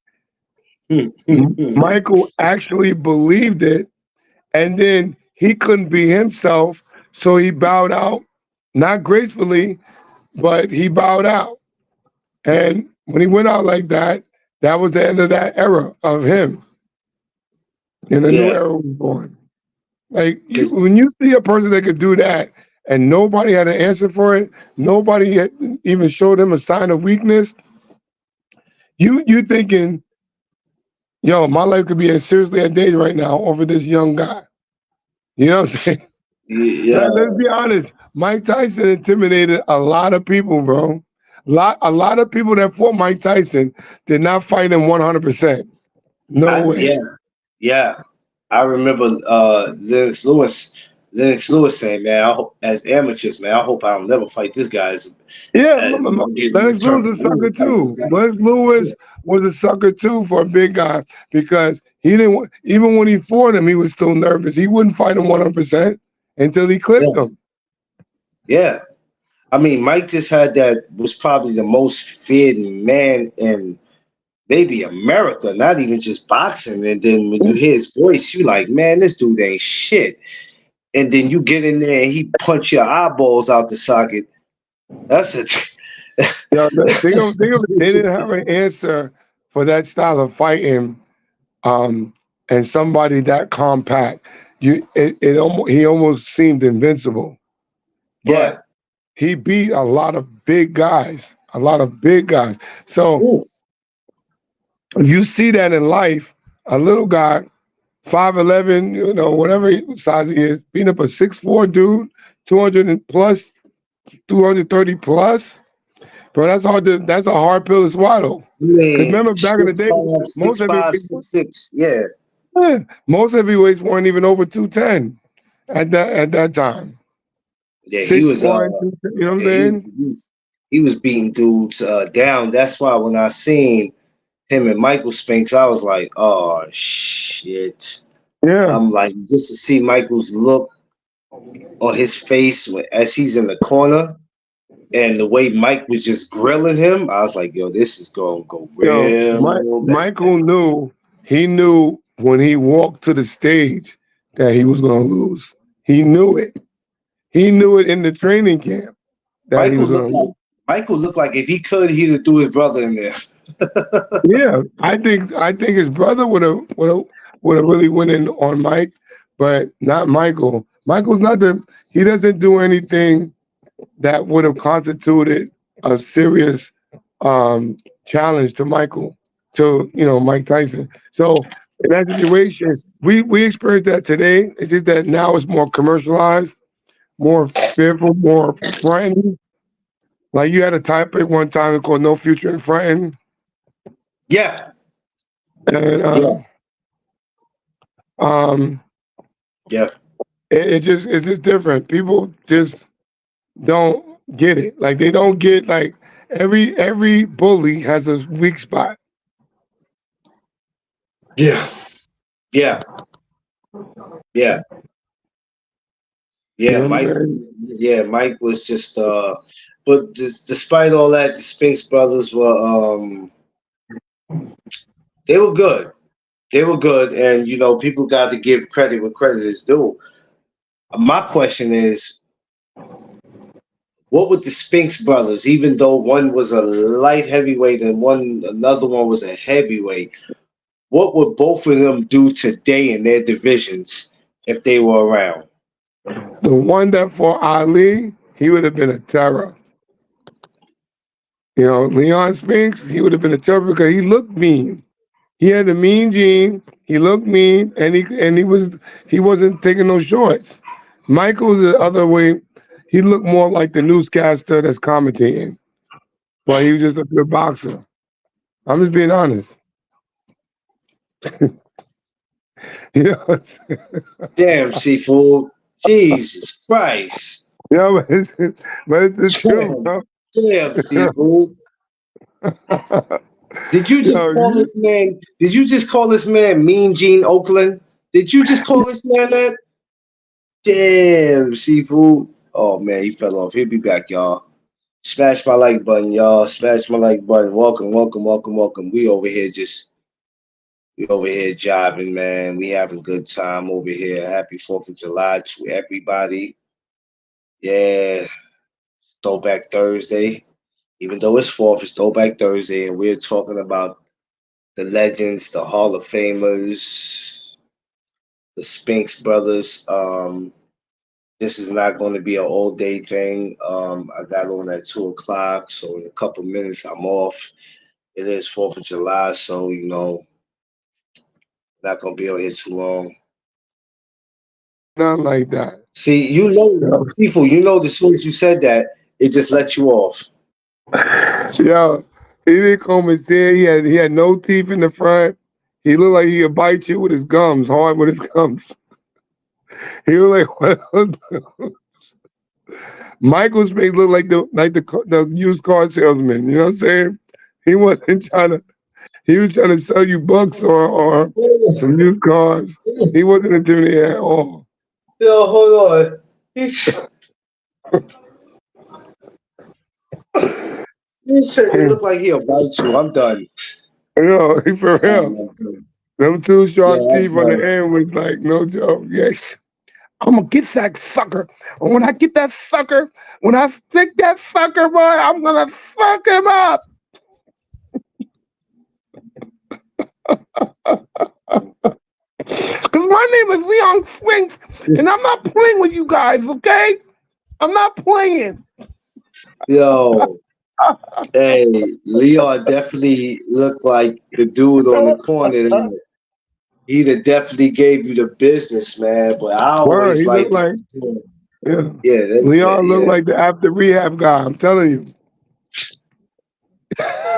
[SPEAKER 2] Michael actually believed it, and then he couldn't be himself, so he bowed out, not gracefully, but he bowed out. And when he went out like that, that was the end of that era of him, and a new
[SPEAKER 1] Yeah,
[SPEAKER 2] era was born. Like
[SPEAKER 1] because
[SPEAKER 2] when you see a person that could do that, and nobody had an answer for it, nobody had even showed him a sign of weakness. You thinking, yo, my life could be seriously at danger right now over this young guy. You know what I'm saying?
[SPEAKER 1] yeah,
[SPEAKER 2] Let's be honest. Mike Tyson intimidated a lot of people, bro. A lot of people that fought Mike Tyson did not fight him 100%. No way.
[SPEAKER 1] yeah, yeah. I remember Lennox Lewis saying, "Man, I hope, as amateurs, man, I hope I don't never fight this guy.
[SPEAKER 2] Yeah,
[SPEAKER 1] I'm getting
[SPEAKER 2] Lennox
[SPEAKER 1] returned
[SPEAKER 2] Lewis is
[SPEAKER 1] from
[SPEAKER 2] a
[SPEAKER 1] Lewis
[SPEAKER 2] sucker
[SPEAKER 1] to fight this
[SPEAKER 2] too.
[SPEAKER 1] guy."
[SPEAKER 2] Lennox
[SPEAKER 1] Yeah,
[SPEAKER 2] Lewis was a sucker too for a big guy because he didn't. Even when he fought him, he was still nervous. He wouldn't fight him 100% until he clipped
[SPEAKER 1] yeah,
[SPEAKER 2] him.
[SPEAKER 1] yeah. I mean, Mike just had that was probably the most feared man in maybe America, not even just boxing. And then when you hear his voice, you like, man, this dude ain't shit. And then you get in there and he punch your eyeballs out the socket. That's a
[SPEAKER 2] Yeah, think of it. They didn't have an answer for that style of fighting, and somebody that compact. He almost seemed invincible,
[SPEAKER 1] yeah.
[SPEAKER 2] but he beat a lot of big guys, a lot of big guys. So
[SPEAKER 1] Ooh,
[SPEAKER 2] you see that in life, a little guy, 5'11", whatever size he is, beating up a 6'4" dude, 200 and plus, 230 plus. Bro, that's a hard pill to swallow.
[SPEAKER 1] I
[SPEAKER 2] Because
[SPEAKER 1] mean,
[SPEAKER 2] remember back in the day, most
[SPEAKER 1] 6'5",
[SPEAKER 2] heavyweights,
[SPEAKER 1] 6'6". Yeah,
[SPEAKER 2] most heavyweights weren't even over 210 at that time.
[SPEAKER 1] yeah. He
[SPEAKER 2] Six
[SPEAKER 1] was
[SPEAKER 2] one, 210, you know what I'm
[SPEAKER 1] yeah,
[SPEAKER 2] saying?
[SPEAKER 1] he was beating dudes down. That's why when I seen him and Michael Spinks, I was like, oh shit.
[SPEAKER 2] Yeah.
[SPEAKER 1] I'm like, just to see Michael's look on his face as he's in the corner, and the way Mike was just grilling him, I was like, yo, this is gonna go real bad.
[SPEAKER 2] Michael knew when he walked to the stage that he was going to lose. He knew it. He knew it in the training camp that he
[SPEAKER 1] Michael
[SPEAKER 2] was going
[SPEAKER 1] looked
[SPEAKER 2] to
[SPEAKER 1] like
[SPEAKER 2] lose.
[SPEAKER 1] Michael looked like if he could, he'd have threw his brother in there.
[SPEAKER 2] Yeah, I think his brother would have really went in on Mike, but not Michael. Michael's not the he doesn't do anything that would have constituted a serious challenge to Mike Tyson. So in that situation, we experience that today. It's just that now it's more commercialized, more fearful, more frightened. Like you had a topic one time called "No Future in Frightened,"
[SPEAKER 1] Yeah,
[SPEAKER 2] and
[SPEAKER 1] yeah,
[SPEAKER 2] um,
[SPEAKER 1] yeah,
[SPEAKER 2] it's just different. People just don't get it. Like they don't get like every bully has a weak spot.
[SPEAKER 1] yeah, yeah, yeah,
[SPEAKER 2] You
[SPEAKER 1] yeah.
[SPEAKER 2] know what I'm
[SPEAKER 1] Mike,
[SPEAKER 2] saying?
[SPEAKER 1] yeah, Mike was just. But just, despite all that, the Spinks brothers were they were good. They were good, and people got to give credit where credit is due. My question is, what would the Spinks brothers, even though one was a light heavyweight and another one was a heavyweight, what would both of them do today in their divisions if they were around?
[SPEAKER 2] The one that fought Ali, he would have been a terror. Leon Spinks, he would have been a terror because he looked mean. He had a mean gene. He looked mean, and he wasn't taking no shorts. Michael, the other way, he looked more like the newscaster that's commentating, but he was just a good boxer. I'm just being honest. You know, what I'm saying?
[SPEAKER 1] Damn, seafood. Jesus Christ.
[SPEAKER 2] But it's the truth,
[SPEAKER 1] Damn,
[SPEAKER 2] bro.
[SPEAKER 1] damn, seafood. Did you just
[SPEAKER 2] Yo,
[SPEAKER 1] call
[SPEAKER 2] you-
[SPEAKER 1] this man? Did you just call this man Mean Gene Oakland? Did you just call this man that? Damn, seafood. Oh man, he fell off. He'll be back, y'all. Smash my like button, y'all. Smash my like button. Welcome, welcome, welcome, welcome. We over here jiving, man. We having a good time over here. Happy 4th of July to everybody. Yeah, Throwback Thursday. Even though it's 4th, it's Throwback Thursday, and we're talking about the legends, the Hall of Famers, the Spinks brothers. This is not going to be an all day thing. I got on at 2 o'clock, so in a couple minutes I'm off. It is 4th of July, so not gonna be on here too long.
[SPEAKER 2] Not like that.
[SPEAKER 1] See,
[SPEAKER 2] Yo,
[SPEAKER 1] Seafood, as soon as you said that, it just let you off.
[SPEAKER 2] yo, he didn't comb his hair. He had no teeth in the front. He looked like he could bite you with his gums, hard with his gums. He looked like one of those. Michael's face looked like the used car salesman. You know what I'm saying? He wasn't trying to. He was trying to sell you bucks or some used cars. He wasn't intimidated at all.
[SPEAKER 1] Yo, hold on. He's, he said it looked like he'll bite you. I'm done.
[SPEAKER 2] He for real.
[SPEAKER 1] I'm done.
[SPEAKER 2] Them two
[SPEAKER 1] Yeah,
[SPEAKER 2] sharp
[SPEAKER 1] I'm
[SPEAKER 2] teeth on the
[SPEAKER 1] done.
[SPEAKER 2] end was like no joke. Yes. I'm gonna get that sucker. And when I get that sucker, when I stick that sucker, boy, I'm gonna fuck him up. Cause my name is Leon Spinks, and I'm not playing with you guys, okay? I'm not playing.
[SPEAKER 1] Yo, hey, Leon definitely looked like the dude on the corner there. He'd have definitely gave you the business, man. But I
[SPEAKER 2] Word,
[SPEAKER 1] always
[SPEAKER 2] he looked
[SPEAKER 1] like to,
[SPEAKER 2] like yeah.
[SPEAKER 1] yeah,
[SPEAKER 2] Leon looked
[SPEAKER 1] yeah.
[SPEAKER 2] like the after rehab guy. I'm telling you.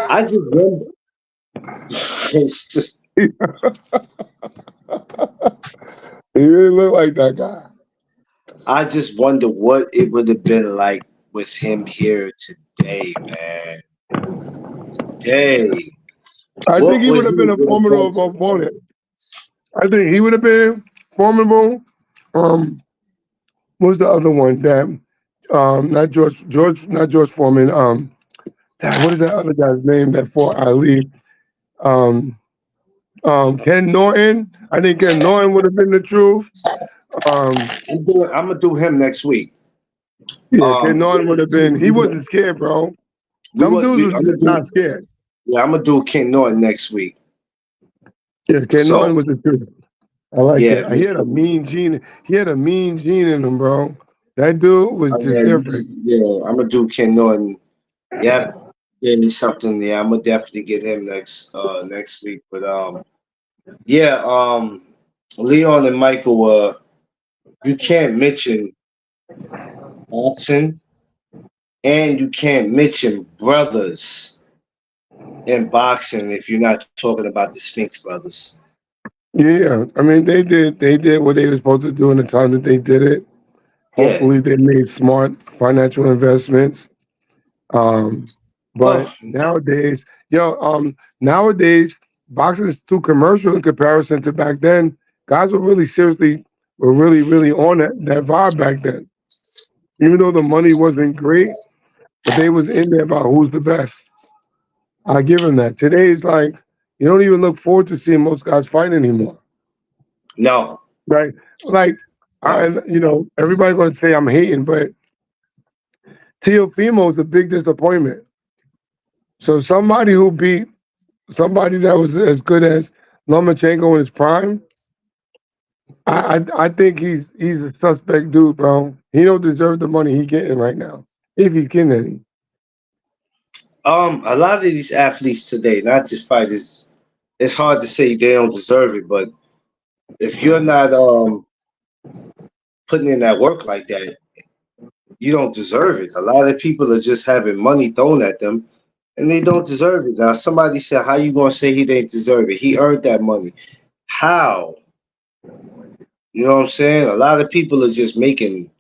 [SPEAKER 1] I just wonder.
[SPEAKER 2] He really looked like that guy.
[SPEAKER 1] I just wonder what it would have been like with him here today, man. Today,
[SPEAKER 2] I think
[SPEAKER 1] what
[SPEAKER 2] he
[SPEAKER 1] would
[SPEAKER 2] would have
[SPEAKER 1] he
[SPEAKER 2] been a
[SPEAKER 1] would have done
[SPEAKER 2] formidable opponent. I think he would have been formidable. Um, what was the other one that not not George Foreman. What is that other guy's name that fought Ali? Um, Ken Norton. I think Ken Norton would have been the truth. Um,
[SPEAKER 1] I'm gonna do him next week.
[SPEAKER 2] yeah, Ken Norton would have been. He
[SPEAKER 1] We,
[SPEAKER 2] wasn't scared, bro.
[SPEAKER 1] we,
[SPEAKER 2] Some dudes
[SPEAKER 1] we,
[SPEAKER 2] was
[SPEAKER 1] I'm gonna
[SPEAKER 2] just
[SPEAKER 1] do
[SPEAKER 2] not scared.
[SPEAKER 1] yeah, I'm gonna do Ken Norton next week.
[SPEAKER 2] Yeah, Ken Norton
[SPEAKER 1] So
[SPEAKER 2] was the truth. I like
[SPEAKER 1] yeah,
[SPEAKER 2] it. He had a mean gene. He had a mean gene in him, bro. That dude was just different.
[SPEAKER 1] yeah, I'm gonna do Ken Norton. Yep, give me something. Yeah, I'm gonna definitely get him next week. But yeah, Leon and Michael. You can't mention boxing and you can't mention brothers in boxing if you're not talking about the Spinks brothers.
[SPEAKER 2] Yeah, I mean they did what they were supposed to do in the time that they did it.
[SPEAKER 1] Yeah.
[SPEAKER 2] Hopefully they made smart financial investments. Um,
[SPEAKER 1] Well,
[SPEAKER 2] but nowadays boxing is too commercial in comparison to back then. Guys were really on that vibe back then. Even though the money wasn't great, but they was in there about who's the best. I give them that. Today's like you don't even look forward to seeing most guys fight anymore.
[SPEAKER 1] no,
[SPEAKER 2] Right? Like
[SPEAKER 1] no.
[SPEAKER 2] and everybody's gonna say I'm hating, but Teofimo is a big disappointment. So somebody who beat somebody that was as good as Lomachenko in his prime, I think he's a suspect dude, bro. He don't deserve the money he getting right now, if he's getting any.
[SPEAKER 1] A lot of these athletes today, not just fighters, it's hard to say they don't deserve it, but if you're not putting in that work like that, you don't deserve it. A lot of people are just having money thrown at them and they don't deserve it. Now somebody said, how you gonna say he didn't deserve it? He earned that money. How? You know what I'm saying? A lot of people are just making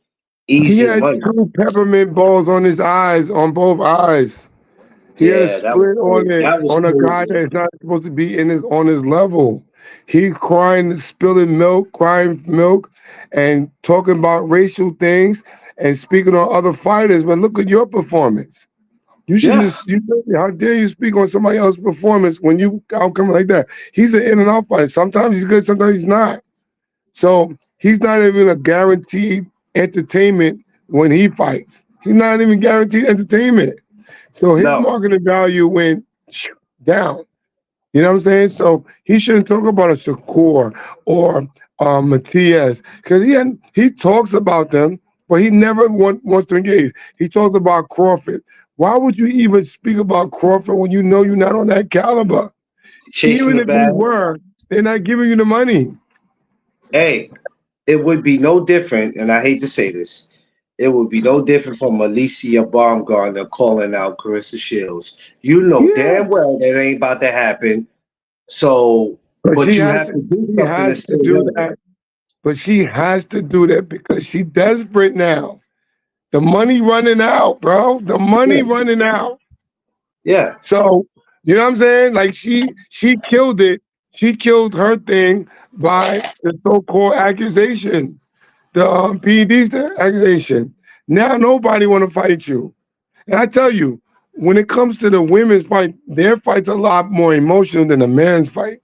[SPEAKER 2] He
[SPEAKER 1] easy
[SPEAKER 2] had
[SPEAKER 1] money.
[SPEAKER 2] two peppermint balls on his eyes, on both eyes. He had a
[SPEAKER 1] Yeah, that was
[SPEAKER 2] split on
[SPEAKER 1] crazy.
[SPEAKER 2] it
[SPEAKER 1] That was
[SPEAKER 2] on a guy
[SPEAKER 1] crazy.
[SPEAKER 2] that's not supposed to be in his on his level. He crying, spilling milk, crying milk, and talking about racial things and speaking on other fighters. But look at your performance. You
[SPEAKER 1] Yeah.
[SPEAKER 2] shouldn't. How dare you speak on somebody else's performance when you outcome like that? He's an in and out fighter. Sometimes he's good, sometimes he's not. So he's not even a guaranteed entertainment when he fights. He's not even guaranteed entertainment. So his
[SPEAKER 1] No.
[SPEAKER 2] marketing value went down. You know what I'm saying? So he shouldn't talk about a Shakur or Matias because he talks about them, but he never wants to engage. He talks about Crawford. Why would you even speak about Crawford when you know you're not on that caliber?
[SPEAKER 1] Chasing
[SPEAKER 2] Even
[SPEAKER 1] the
[SPEAKER 2] if you
[SPEAKER 1] bag.
[SPEAKER 2] were, they're not giving you the money.
[SPEAKER 1] Hey, it would be no different, and I hate to say this, it would be no different from Alicia Baumgartner calling out Carissa Shields. You know
[SPEAKER 2] Yeah,
[SPEAKER 1] damn well that ain't about to happen. So,
[SPEAKER 2] but
[SPEAKER 1] but you have to do
[SPEAKER 2] she
[SPEAKER 1] something to
[SPEAKER 2] has to
[SPEAKER 1] stay
[SPEAKER 2] do
[SPEAKER 1] relevant.
[SPEAKER 2] that. But she has to do that because she's desperate now. The money running out, bro. The money
[SPEAKER 1] Yeah,
[SPEAKER 2] running out.
[SPEAKER 1] yeah.
[SPEAKER 2] So you know what I'm saying? Like she killed it. She killed her thing by the so-called accusation, the PED's accusation. Now nobody want to fight you. And I tell you, when it comes to the women's fight, their fight's a lot more emotional than a man's fight.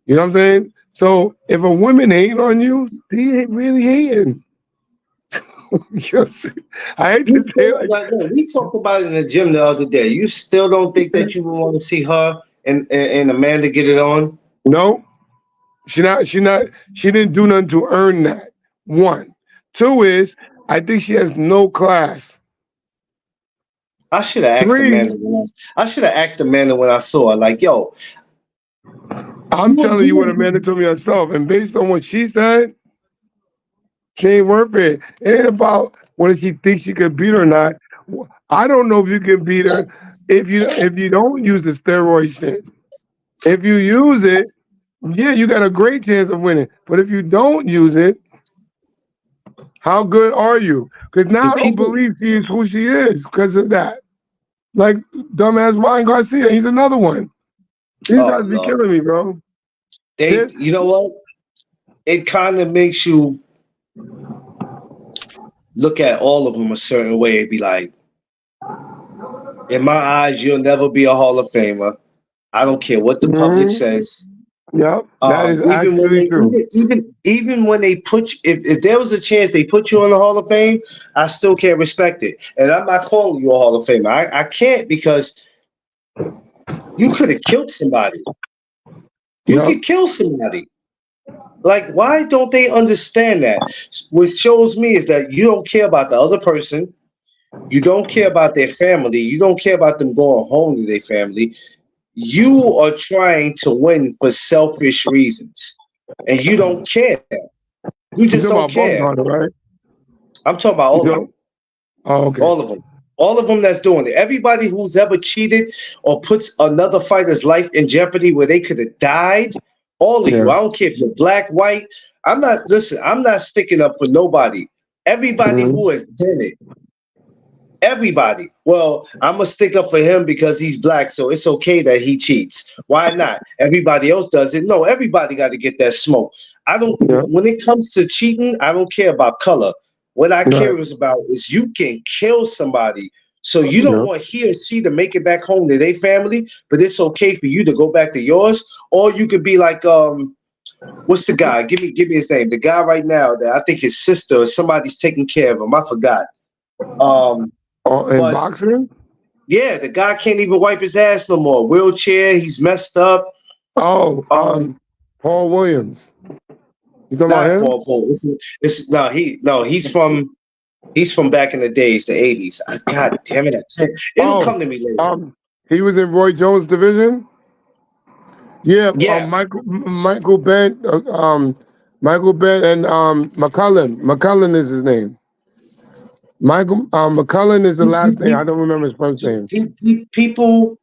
[SPEAKER 2] You know what I'm saying? So if a woman hating on you, they ain't really hating. You know what I'm saying? I hate
[SPEAKER 1] You
[SPEAKER 2] to say it
[SPEAKER 1] still
[SPEAKER 2] like
[SPEAKER 1] like look, we talked about it in the gym the other day. You still don't think
[SPEAKER 2] that.
[SPEAKER 1] that you would want to see her and Amanda get it on?
[SPEAKER 2] No, she didn't do nothing to earn that. One. Two is I think she has no class.
[SPEAKER 1] I should have asked
[SPEAKER 2] Three,
[SPEAKER 1] Amanda I should have asked Amanda when I saw her, like, yo,
[SPEAKER 2] I'm telling you what Amanda told me herself, and based on what she said, she ain't worth it. It ain't about whether she thinks she could beat her or not. I don't know if you can beat her if you don't use the steroid shit. If you use it, yeah, you got a great chance of winning. But if you don't use it, how good are you? Because
[SPEAKER 1] do
[SPEAKER 2] now I don't
[SPEAKER 1] people
[SPEAKER 2] believe she is who she is because of that. Like dumbass Ryan Garcia, he's another one. These
[SPEAKER 1] oh
[SPEAKER 2] guys be
[SPEAKER 1] Lord.
[SPEAKER 2] killing me, bro.
[SPEAKER 1] They
[SPEAKER 2] Shit.
[SPEAKER 1] you know what? It kind of makes you look at all of them a certain way and be like, in my eyes, you'll never be a Hall of Famer. I don't care what the public
[SPEAKER 2] Hmm.
[SPEAKER 1] says.
[SPEAKER 2] Yep, that is
[SPEAKER 1] Even when
[SPEAKER 2] actually
[SPEAKER 1] they
[SPEAKER 2] true.
[SPEAKER 1] even when they put you, if there was a chance they put you in the Hall of Fame, I still can't respect it. And I'm not calling you a Hall of Famer. I can't because you could have killed somebody. You
[SPEAKER 2] Yep.
[SPEAKER 1] could kill somebody. Like, why don't they understand that? What shows me is that you don't care about the other person. You don't care about their family. You don't care about them going home to their family. You are trying to win for selfish reasons. And you don't care. You
[SPEAKER 2] You
[SPEAKER 1] just
[SPEAKER 2] talking
[SPEAKER 1] don't
[SPEAKER 2] about
[SPEAKER 1] care.
[SPEAKER 2] Bumgarner, right?
[SPEAKER 1] I'm talking about
[SPEAKER 2] You
[SPEAKER 1] all of
[SPEAKER 2] don't.
[SPEAKER 1] them.
[SPEAKER 2] Oh, okay.
[SPEAKER 1] All of them. All of them that's doing it. Everybody who's ever cheated or puts another fighter's life in jeopardy where they could have died, all of you.
[SPEAKER 2] Yeah.
[SPEAKER 1] I don't care if you're black, white. I'm not sticking up for nobody. Everybody
[SPEAKER 2] Hmm.
[SPEAKER 1] who has done it, everybody. Well, I'm gonna stick up for him because he's black, so it's okay that he cheats. Why not? Everybody else does it. No, everybody got to get that smoke. I don't.
[SPEAKER 2] Yeah.
[SPEAKER 1] When it comes to cheating, I don't care about color. What I
[SPEAKER 2] Right.
[SPEAKER 1] care is about is you can kill somebody. So you don't
[SPEAKER 2] Yeah.
[SPEAKER 1] want he or she to make it back home to their family, but it's okay for you to go back to yours. Or you could be like, what's the guy? Give me his name. The guy right now that I think his sister or somebody's taking care of him. I forgot. Um,
[SPEAKER 2] Oh, in
[SPEAKER 1] but
[SPEAKER 2] boxing?
[SPEAKER 1] yeah, the guy can't even wipe his ass no more. Wheelchair, he's messed up.
[SPEAKER 2] Oh,
[SPEAKER 1] Um,
[SPEAKER 2] Paul Williams. You talking about
[SPEAKER 1] not
[SPEAKER 2] him?
[SPEAKER 1] Paul Paul. This no, he's from back in the days, the 80s. God damn it. It'll
[SPEAKER 2] Oh,
[SPEAKER 1] come to me later.
[SPEAKER 2] um, he was in Roy Jones' division. Yeah,
[SPEAKER 1] Yeah.
[SPEAKER 2] Michael Bent, and McCullen. McCullen is his name. Michael McCullen is the last name. I don't remember his first name.
[SPEAKER 1] People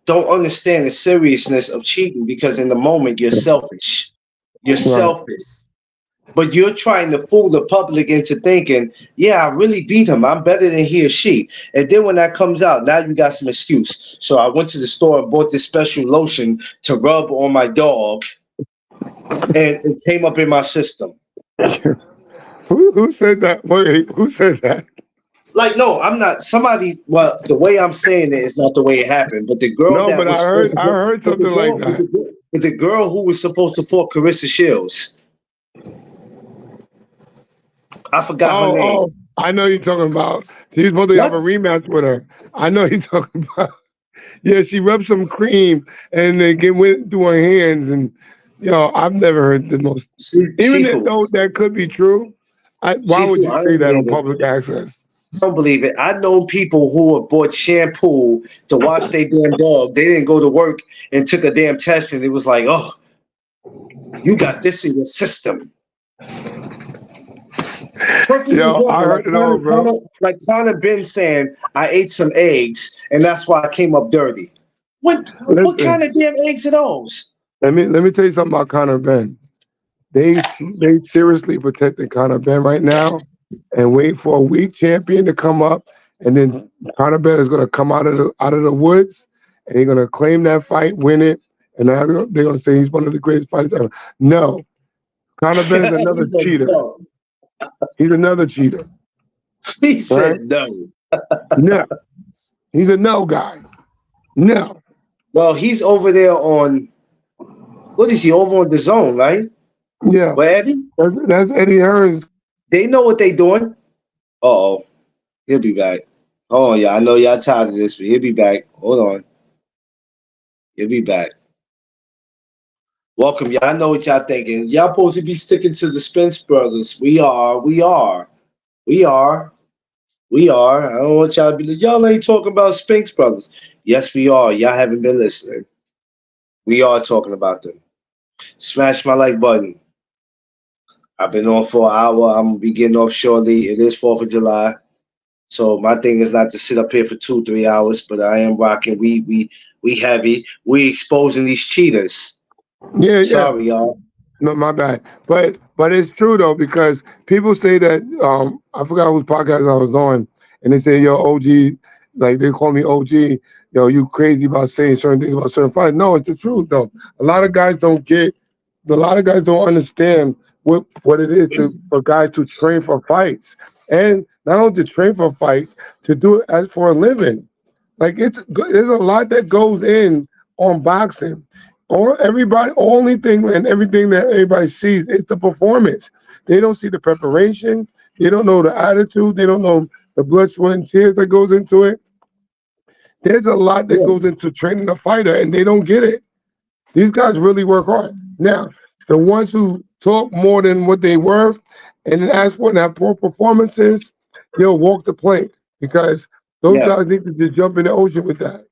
[SPEAKER 1] don't understand the seriousness of cheating because in the moment you're selfish. You're
[SPEAKER 2] Right.
[SPEAKER 1] selfish. But you're trying to fool the public into thinking, yeah, I really beat him. I'm better than he or she. And then when that comes out, now you got some excuse. So I went to the store and bought this special lotion to rub on my dog, and it came up in my system.
[SPEAKER 2] Who said that? Wait, who said that?
[SPEAKER 1] Like, no, I'm not. Somebody, well, the way I'm saying it is not the way it happened. But the girl
[SPEAKER 2] No,
[SPEAKER 1] that
[SPEAKER 2] but
[SPEAKER 1] was supposed to,
[SPEAKER 2] I heard
[SPEAKER 1] but the
[SPEAKER 2] something like
[SPEAKER 1] girl, but
[SPEAKER 2] that.
[SPEAKER 1] the, girl- but the girl who was supposed to fought Carissa Shields, I forgot her
[SPEAKER 2] Oh,
[SPEAKER 1] name.
[SPEAKER 2] oh, I know you're talking about. He's supposed to have
[SPEAKER 1] What?
[SPEAKER 2] a rematch with her. I know you're talking about. Yeah, she rubbed some cream and then went through her hands, and I've never heard the most. Even
[SPEAKER 1] Seafood.
[SPEAKER 2] though that could be true, why would
[SPEAKER 1] Seafood.
[SPEAKER 2] you
[SPEAKER 1] I
[SPEAKER 2] say
[SPEAKER 1] don't
[SPEAKER 2] that on
[SPEAKER 1] believe it.
[SPEAKER 2] public access?
[SPEAKER 1] Don't believe it. I know people who have bought shampoo to wash their damn dog. They didn't go to work and took a damn test, and it was like, oh, you got this in your system. Perfect
[SPEAKER 2] I
[SPEAKER 1] example,
[SPEAKER 2] heard it all, bro.
[SPEAKER 1] like Connor Ben saying, I ate some eggs, and that's why I came up dirty. What
[SPEAKER 2] Listen,
[SPEAKER 1] kind of damn eggs are those?
[SPEAKER 2] let me tell you something about Conor Ben. They seriously protecting Conor Ben right now, and wait for a weak champion to come up, and then Conor Ben is gonna come out of the woods, and he's gonna claim that fight, win it, and now they're gonna say he's one of the greatest fighters ever. No, Conor Ben is another
[SPEAKER 1] He said
[SPEAKER 2] cheater.
[SPEAKER 1] no.
[SPEAKER 2] He's another cheater.
[SPEAKER 1] He
[SPEAKER 2] Right?
[SPEAKER 1] said no.
[SPEAKER 2] No, he's a no guy. No.
[SPEAKER 1] Well, he's over there on, what is he, over on the zone, right?
[SPEAKER 2] Yeah.
[SPEAKER 1] Where Eddie?
[SPEAKER 2] That's Eddie Hearns.
[SPEAKER 1] They know what they doing. Uh-oh. He'll be back. Oh, yeah, I know y'all tired of this, but he'll be back. Hold on. He'll be back. Welcome, y'all. I know what y'all thinking. Y'all supposed to be sticking to the Spence brothers. We are. We are. We are. We are. I don't want y'all to be like, y'all ain't talking about Spinks brothers. Yes, we are. Y'all haven't been listening. We are talking about them. Smash my like button. I've been on for an hour. I'm gonna be getting off shortly. It is 4th of July. So my thing is not to sit up here for 2, 3 hours, but I am rocking. We heavy. We exposing these cheaters.
[SPEAKER 2] Yeah, yeah.
[SPEAKER 1] Sorry, y'all.
[SPEAKER 2] No, my bad. But it's true though, because people say that I forgot whose podcast I was on, and they say, yo, OG, like they call me OG, yo, you crazy about saying certain things about certain fights. No, it's the truth though. A lot of guys don't get a lot of guys don't understand what it is for guys to train for fights. And not only to train for fights, to do it as for a living. Like there's a lot that goes in on boxing. Only thing and everything that everybody sees is the performance. They don't see the preparation. They don't know the attitude. They don't know the blood, sweat, and tears that goes into it. There's a lot that
[SPEAKER 1] Yeah.
[SPEAKER 2] goes into training a fighter, and they don't get it. These guys really work hard. Now, the ones who talk more than what they worth and then ask for and have poor performances, they'll walk the plank because those
[SPEAKER 1] Yeah.
[SPEAKER 2] guys need to just jump in the ocean with that.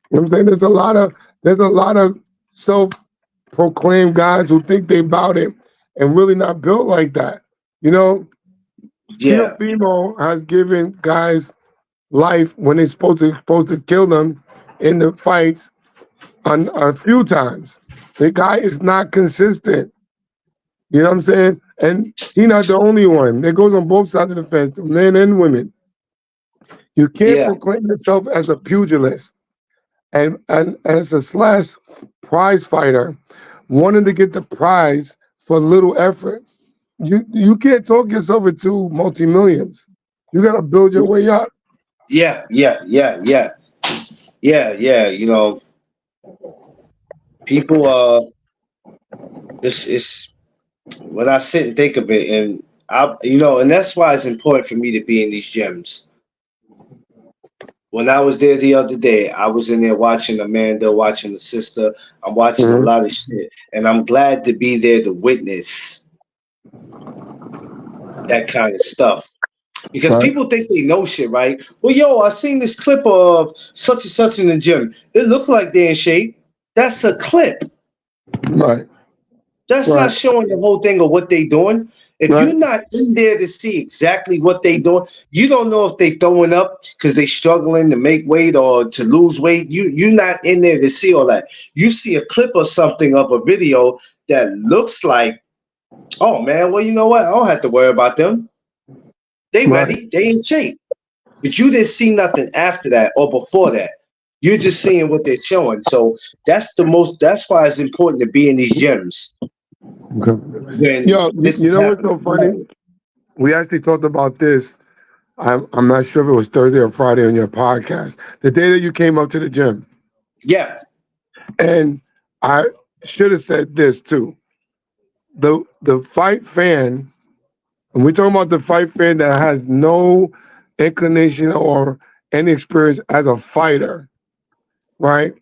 [SPEAKER 2] You know what I'm saying? There's a lot of self-proclaimed guys who think they about it and really not built like that. You know,
[SPEAKER 1] Yeah.
[SPEAKER 2] Fimo has given guys life when they're supposed to kill them in the fights on a few times. The guy is not consistent. You know what I'm saying? And he's not the only one. It goes on both sides of the fence, men and women. You can't
[SPEAKER 1] Yeah.
[SPEAKER 2] proclaim yourself as a pugilist and as a slash prize fighter, wanting to get the prize for little effort. You can't talk yourself into multi-millions. You gotta build your way up.
[SPEAKER 1] Yeah. Yeah. Yeah. Yeah. Yeah. Yeah. People it's when I sit and think of it, and and that's why it's important for me to be in these gyms. When I was there the other day, I was in there watching Amanda, watching the sister. I'm watching a
[SPEAKER 2] Mhm.
[SPEAKER 1] lot of shit, and I'm glad to be there to witness that kind of stuff. Because
[SPEAKER 2] Right,
[SPEAKER 1] people think they know shit, right? Well, yo, I seen this clip of such and such in the gym. It looked like they're in shape. That's a clip.
[SPEAKER 2] right,
[SPEAKER 1] That's not
[SPEAKER 2] right,
[SPEAKER 1] showing the whole thing of what they doing. If you're
[SPEAKER 2] right.
[SPEAKER 1] not in there to see exactly what they doing, you don't know if they throwing up because they struggling to make weight or to lose weight. You're not in there to see all that. You see a clip or something of a video that looks like Oh man, well you know what? I don't have to worry about them. They
[SPEAKER 2] Right.
[SPEAKER 1] ready. They in shape. But you didn't see nothing after that or before that. You're just seeing what they're showing. So that's why it's important to be in these gyms
[SPEAKER 2] Okay.
[SPEAKER 1] when
[SPEAKER 2] Yo,
[SPEAKER 1] this
[SPEAKER 2] you
[SPEAKER 1] is
[SPEAKER 2] know what's
[SPEAKER 1] happening.
[SPEAKER 2] so funny? We actually talked about this. I'm not sure if it was Thursday or Friday on your podcast. The day that you came up to the gym,
[SPEAKER 1] Yeah,
[SPEAKER 2] and I should have said this too. The fight fan, and we're talking about the fight fan that has no inclination or any experience as a fighter, right?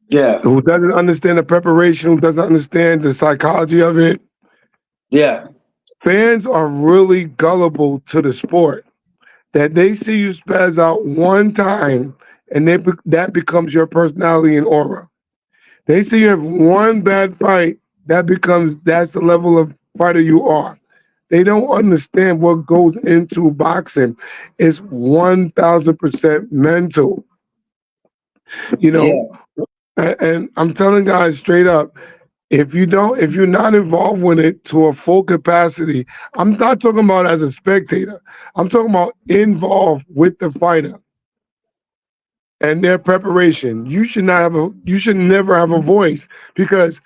[SPEAKER 1] yeah,
[SPEAKER 2] Who doesn't understand the preparation, who doesn't understand the psychology of it.
[SPEAKER 1] yeah,
[SPEAKER 2] Fans are really gullible to the sport. That they see you spaz out one time, and that becomes your personality and aura. They see you have one bad fight, that's the level of fighter you are. They don't understand what goes into boxing. It's 1,000% mental. You know,
[SPEAKER 1] yeah.
[SPEAKER 2] and I'm telling guys straight up, if you're not involved with it to a full capacity, I'm not talking about as a spectator. I'm talking about involved with the fighter and their preparation. You should never have a voice, because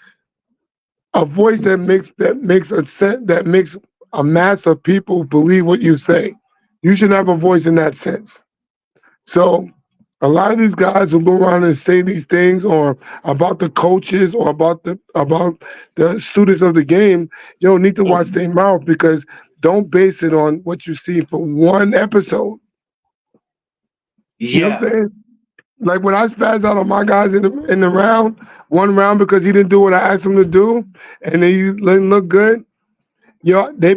[SPEAKER 2] a voice that makes a mass of people believe what you say. You should have a voice in that sense. So a lot of these guys who go around and say these things or about the coaches or about the students of the game, you don't need to watch their mouth, because don't base it on what you see for one episode. You know what I'm
[SPEAKER 1] Yeah,
[SPEAKER 2] saying? Like when I spaz out on my guys in the round, one round, because he didn't do what I asked him to do, and then he didn't look good. Yo, they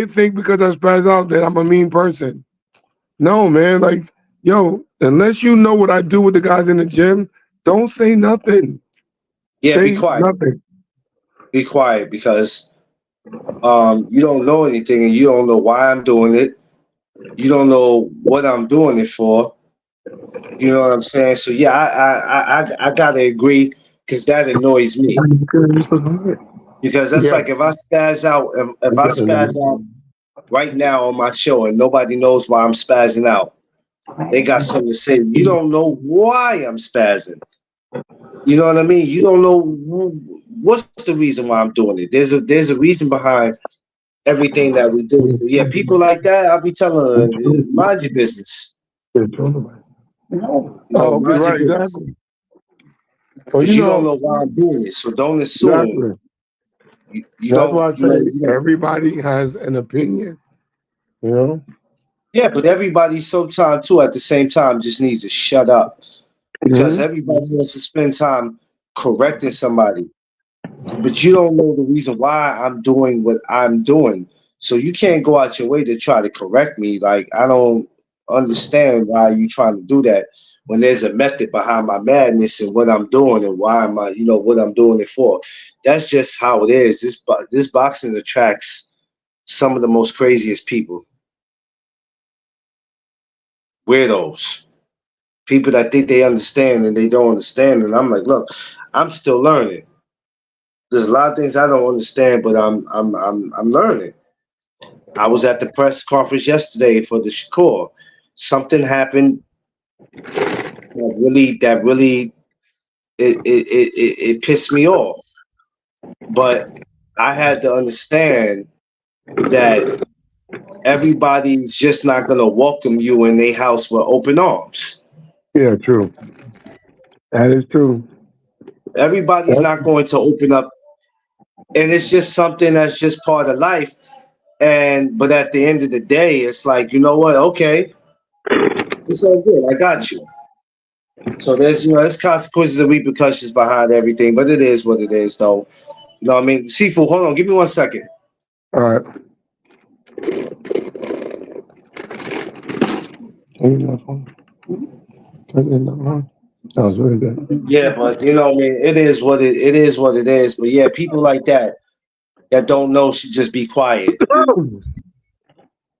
[SPEAKER 2] think because I spaz out that I'm a mean person. No, man. Like, yo, unless you know what I do with the guys in the gym, don't say nothing.
[SPEAKER 1] yeah. Be
[SPEAKER 2] Say
[SPEAKER 1] quiet.
[SPEAKER 2] nothing.
[SPEAKER 1] Be quiet because you don't know anything and you don't know why I'm doing it. You don't know what I'm doing it for. You know what I'm saying? So yeah, I gotta agree because that annoys me. Because that's
[SPEAKER 2] Yeah.
[SPEAKER 1] like if I spaz out, if I spaz out right now on my show and nobody knows why I'm spazzing out, they got something to say. You don't know why I'm spazzing. You know what I mean? You don't know what's the reason why I'm doing it. There's a reason behind everything that we do. So yeah, people like that, I'll be telling them, mind your business. You know,
[SPEAKER 2] Oh, okay,
[SPEAKER 1] mind your
[SPEAKER 2] right,
[SPEAKER 1] business.
[SPEAKER 2] exactly. Well,
[SPEAKER 1] Because you don't know why I'm doing it. So don't assume
[SPEAKER 2] exactly.
[SPEAKER 1] you
[SPEAKER 2] That's
[SPEAKER 1] don't
[SPEAKER 2] why I say everybody has an opinion. You know.
[SPEAKER 1] yeah, but everybody sometimes too at the same time just needs to shut up. Because
[SPEAKER 2] Hmm.
[SPEAKER 1] everybody wants to spend time correcting somebody. But you don't know the reason why I'm doing what I'm doing. So you can't go out your way to try to correct me. Like I don't understand why you trying to do that when there's a method behind my madness and what I'm doing and why am I, what I'm doing it for. That's just how it is. This boxing attracts some of the most craziest people, weirdos, people that think they understand and they don't understand. And I'm like, look, I'm still learning. There's a lot of things I don't understand, but I'm learning. I was at the press conference yesterday for the Shakur. Something happened that really it pissed me off. But I had to understand that everybody's just not gonna welcome you in their house with open arms.
[SPEAKER 2] Yeah, true. That is true.
[SPEAKER 1] Everybody's
[SPEAKER 2] That's
[SPEAKER 1] not going to open up, and it's just something that's just part of life. And but at the end of the day, it's like you know what? Okay, it's all good. I got you. So there's consequences and repercussions behind everything, but it is what it is, though. You know what I mean? Seafood, hold on, give me 1 second.
[SPEAKER 2] all right. Ain't nothing. Ain't nothing. That was really good.
[SPEAKER 1] Yeah, but you know, what I mean, it is what it is. But yeah, people like that don't know should just be quiet.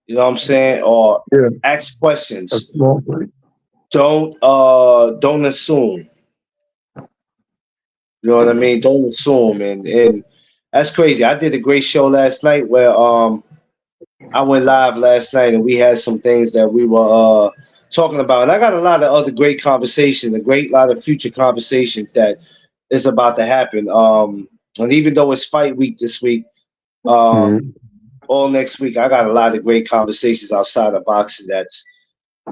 [SPEAKER 1] You know what I'm saying? Or
[SPEAKER 2] Yeah,
[SPEAKER 1] ask
[SPEAKER 2] a
[SPEAKER 1] questions.
[SPEAKER 2] small plate.
[SPEAKER 1] Don't assume. You know what I mean? Don't assume. And That's crazy. I did a great show last night where I went live last night and we had some things that we were talking about. And I got a lot of other great conversations, a great lot of future conversations that is about to happen. And even though it's fight week this week, um,
[SPEAKER 2] Mhm.
[SPEAKER 1] all next week, I got a lot of great conversations outside of boxing that's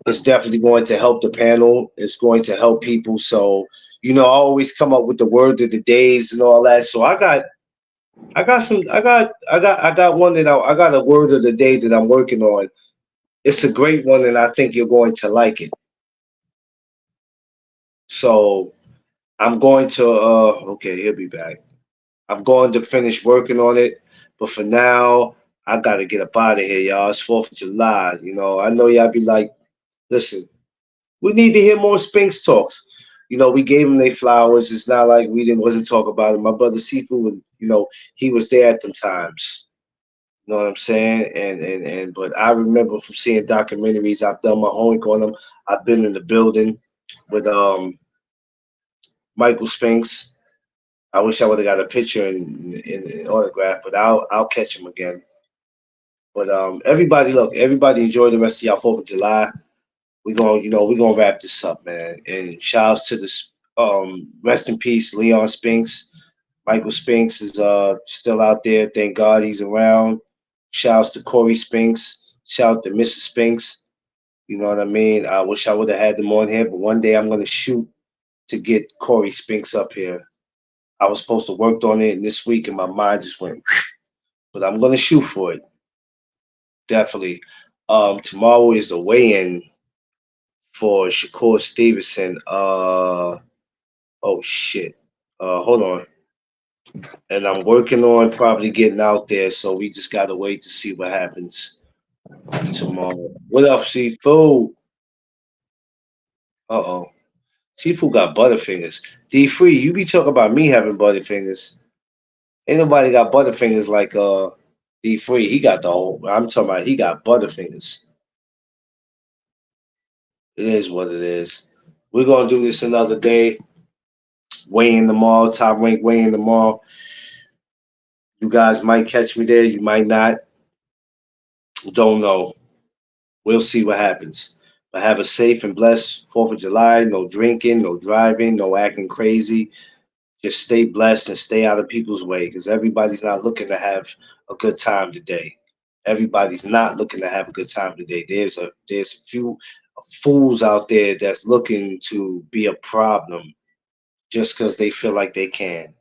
[SPEAKER 1] it's definitely going to help the panel. It's going to help people. So, I always come up with the word of the days and all that. So I got one that I got a word of the day that I'm working on. It's a great one, and I think you're going to like it. So I'm going to okay, he'll be back. I'm going to finish working on it, but for now, I gotta get up out of here, y'all. It's 4th of July. I know y'all be like, listen, we need to hear more Spinks talks. We gave them their flowers. It's not like we didn't wasn't talk about it. My brother Seafood, he was there at them times. You know what I'm saying? And but I remember from seeing documentaries. I've done my homework on them. I've been in the building with Michael Spinks. I wish I would have got a picture and autograph, but I'll catch him again. But everybody, look, everybody enjoy the rest of y'all 4th of July. We're gonna wrap this up, man. And shouts to this rest in peace, Leon Spinks. Michael Spinks is still out there. Thank God he's around. Shouts to Corey Spinks. Shout to Mrs. Spinks. You know what I mean? I wish I would have had them on here, but one day I'm gonna shoot to get Corey Spinks up here. I was supposed to work on it this week and my mind just went, but I'm gonna shoot for it. Definitely. Tomorrow is the weigh-in for Shakur Stevenson. Oh shit. Hold on. And I'm working on probably getting out there, so we just gotta wait to see what happens tomorrow. What up, Seafood? Uh-oh. Seafood got butterfingers. D Free, you be talking about me having butterfingers. Ain't nobody got butterfingers like D Free. He got the whole I'm talking about he got butterfingers. It is what it is. We're gonna do this another day. Weigh in tomorrow, top rank weigh in tomorrow. You guys might catch me there, you might not. Don't know. We'll see what happens. But have a safe and blessed 4th of July. No drinking, no driving, no acting crazy. Just stay blessed and stay out of people's way because everybody's not looking to have a good time today. Everybody's not looking to have a good time today. There's a few fools out there that's looking to be a problem just because they feel like they can.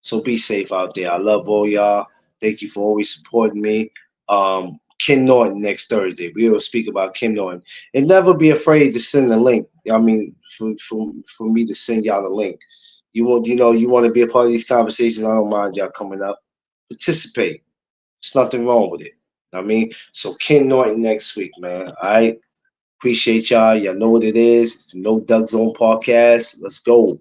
[SPEAKER 1] So be safe out there. I love all y'all. Thank you for always supporting me. Ken Norton next Thursday. We will speak about Ken Norton. And never be afraid to send a link. I mean, for me to send y'all a link. You want to be a part of these conversations. I don't mind y'all coming up. Participate. There's nothing wrong with it. I mean, so Ken Norton next week, man. I appreciate y'all. Y'all know what it is. It's the No Doug Zone podcast. Let's go.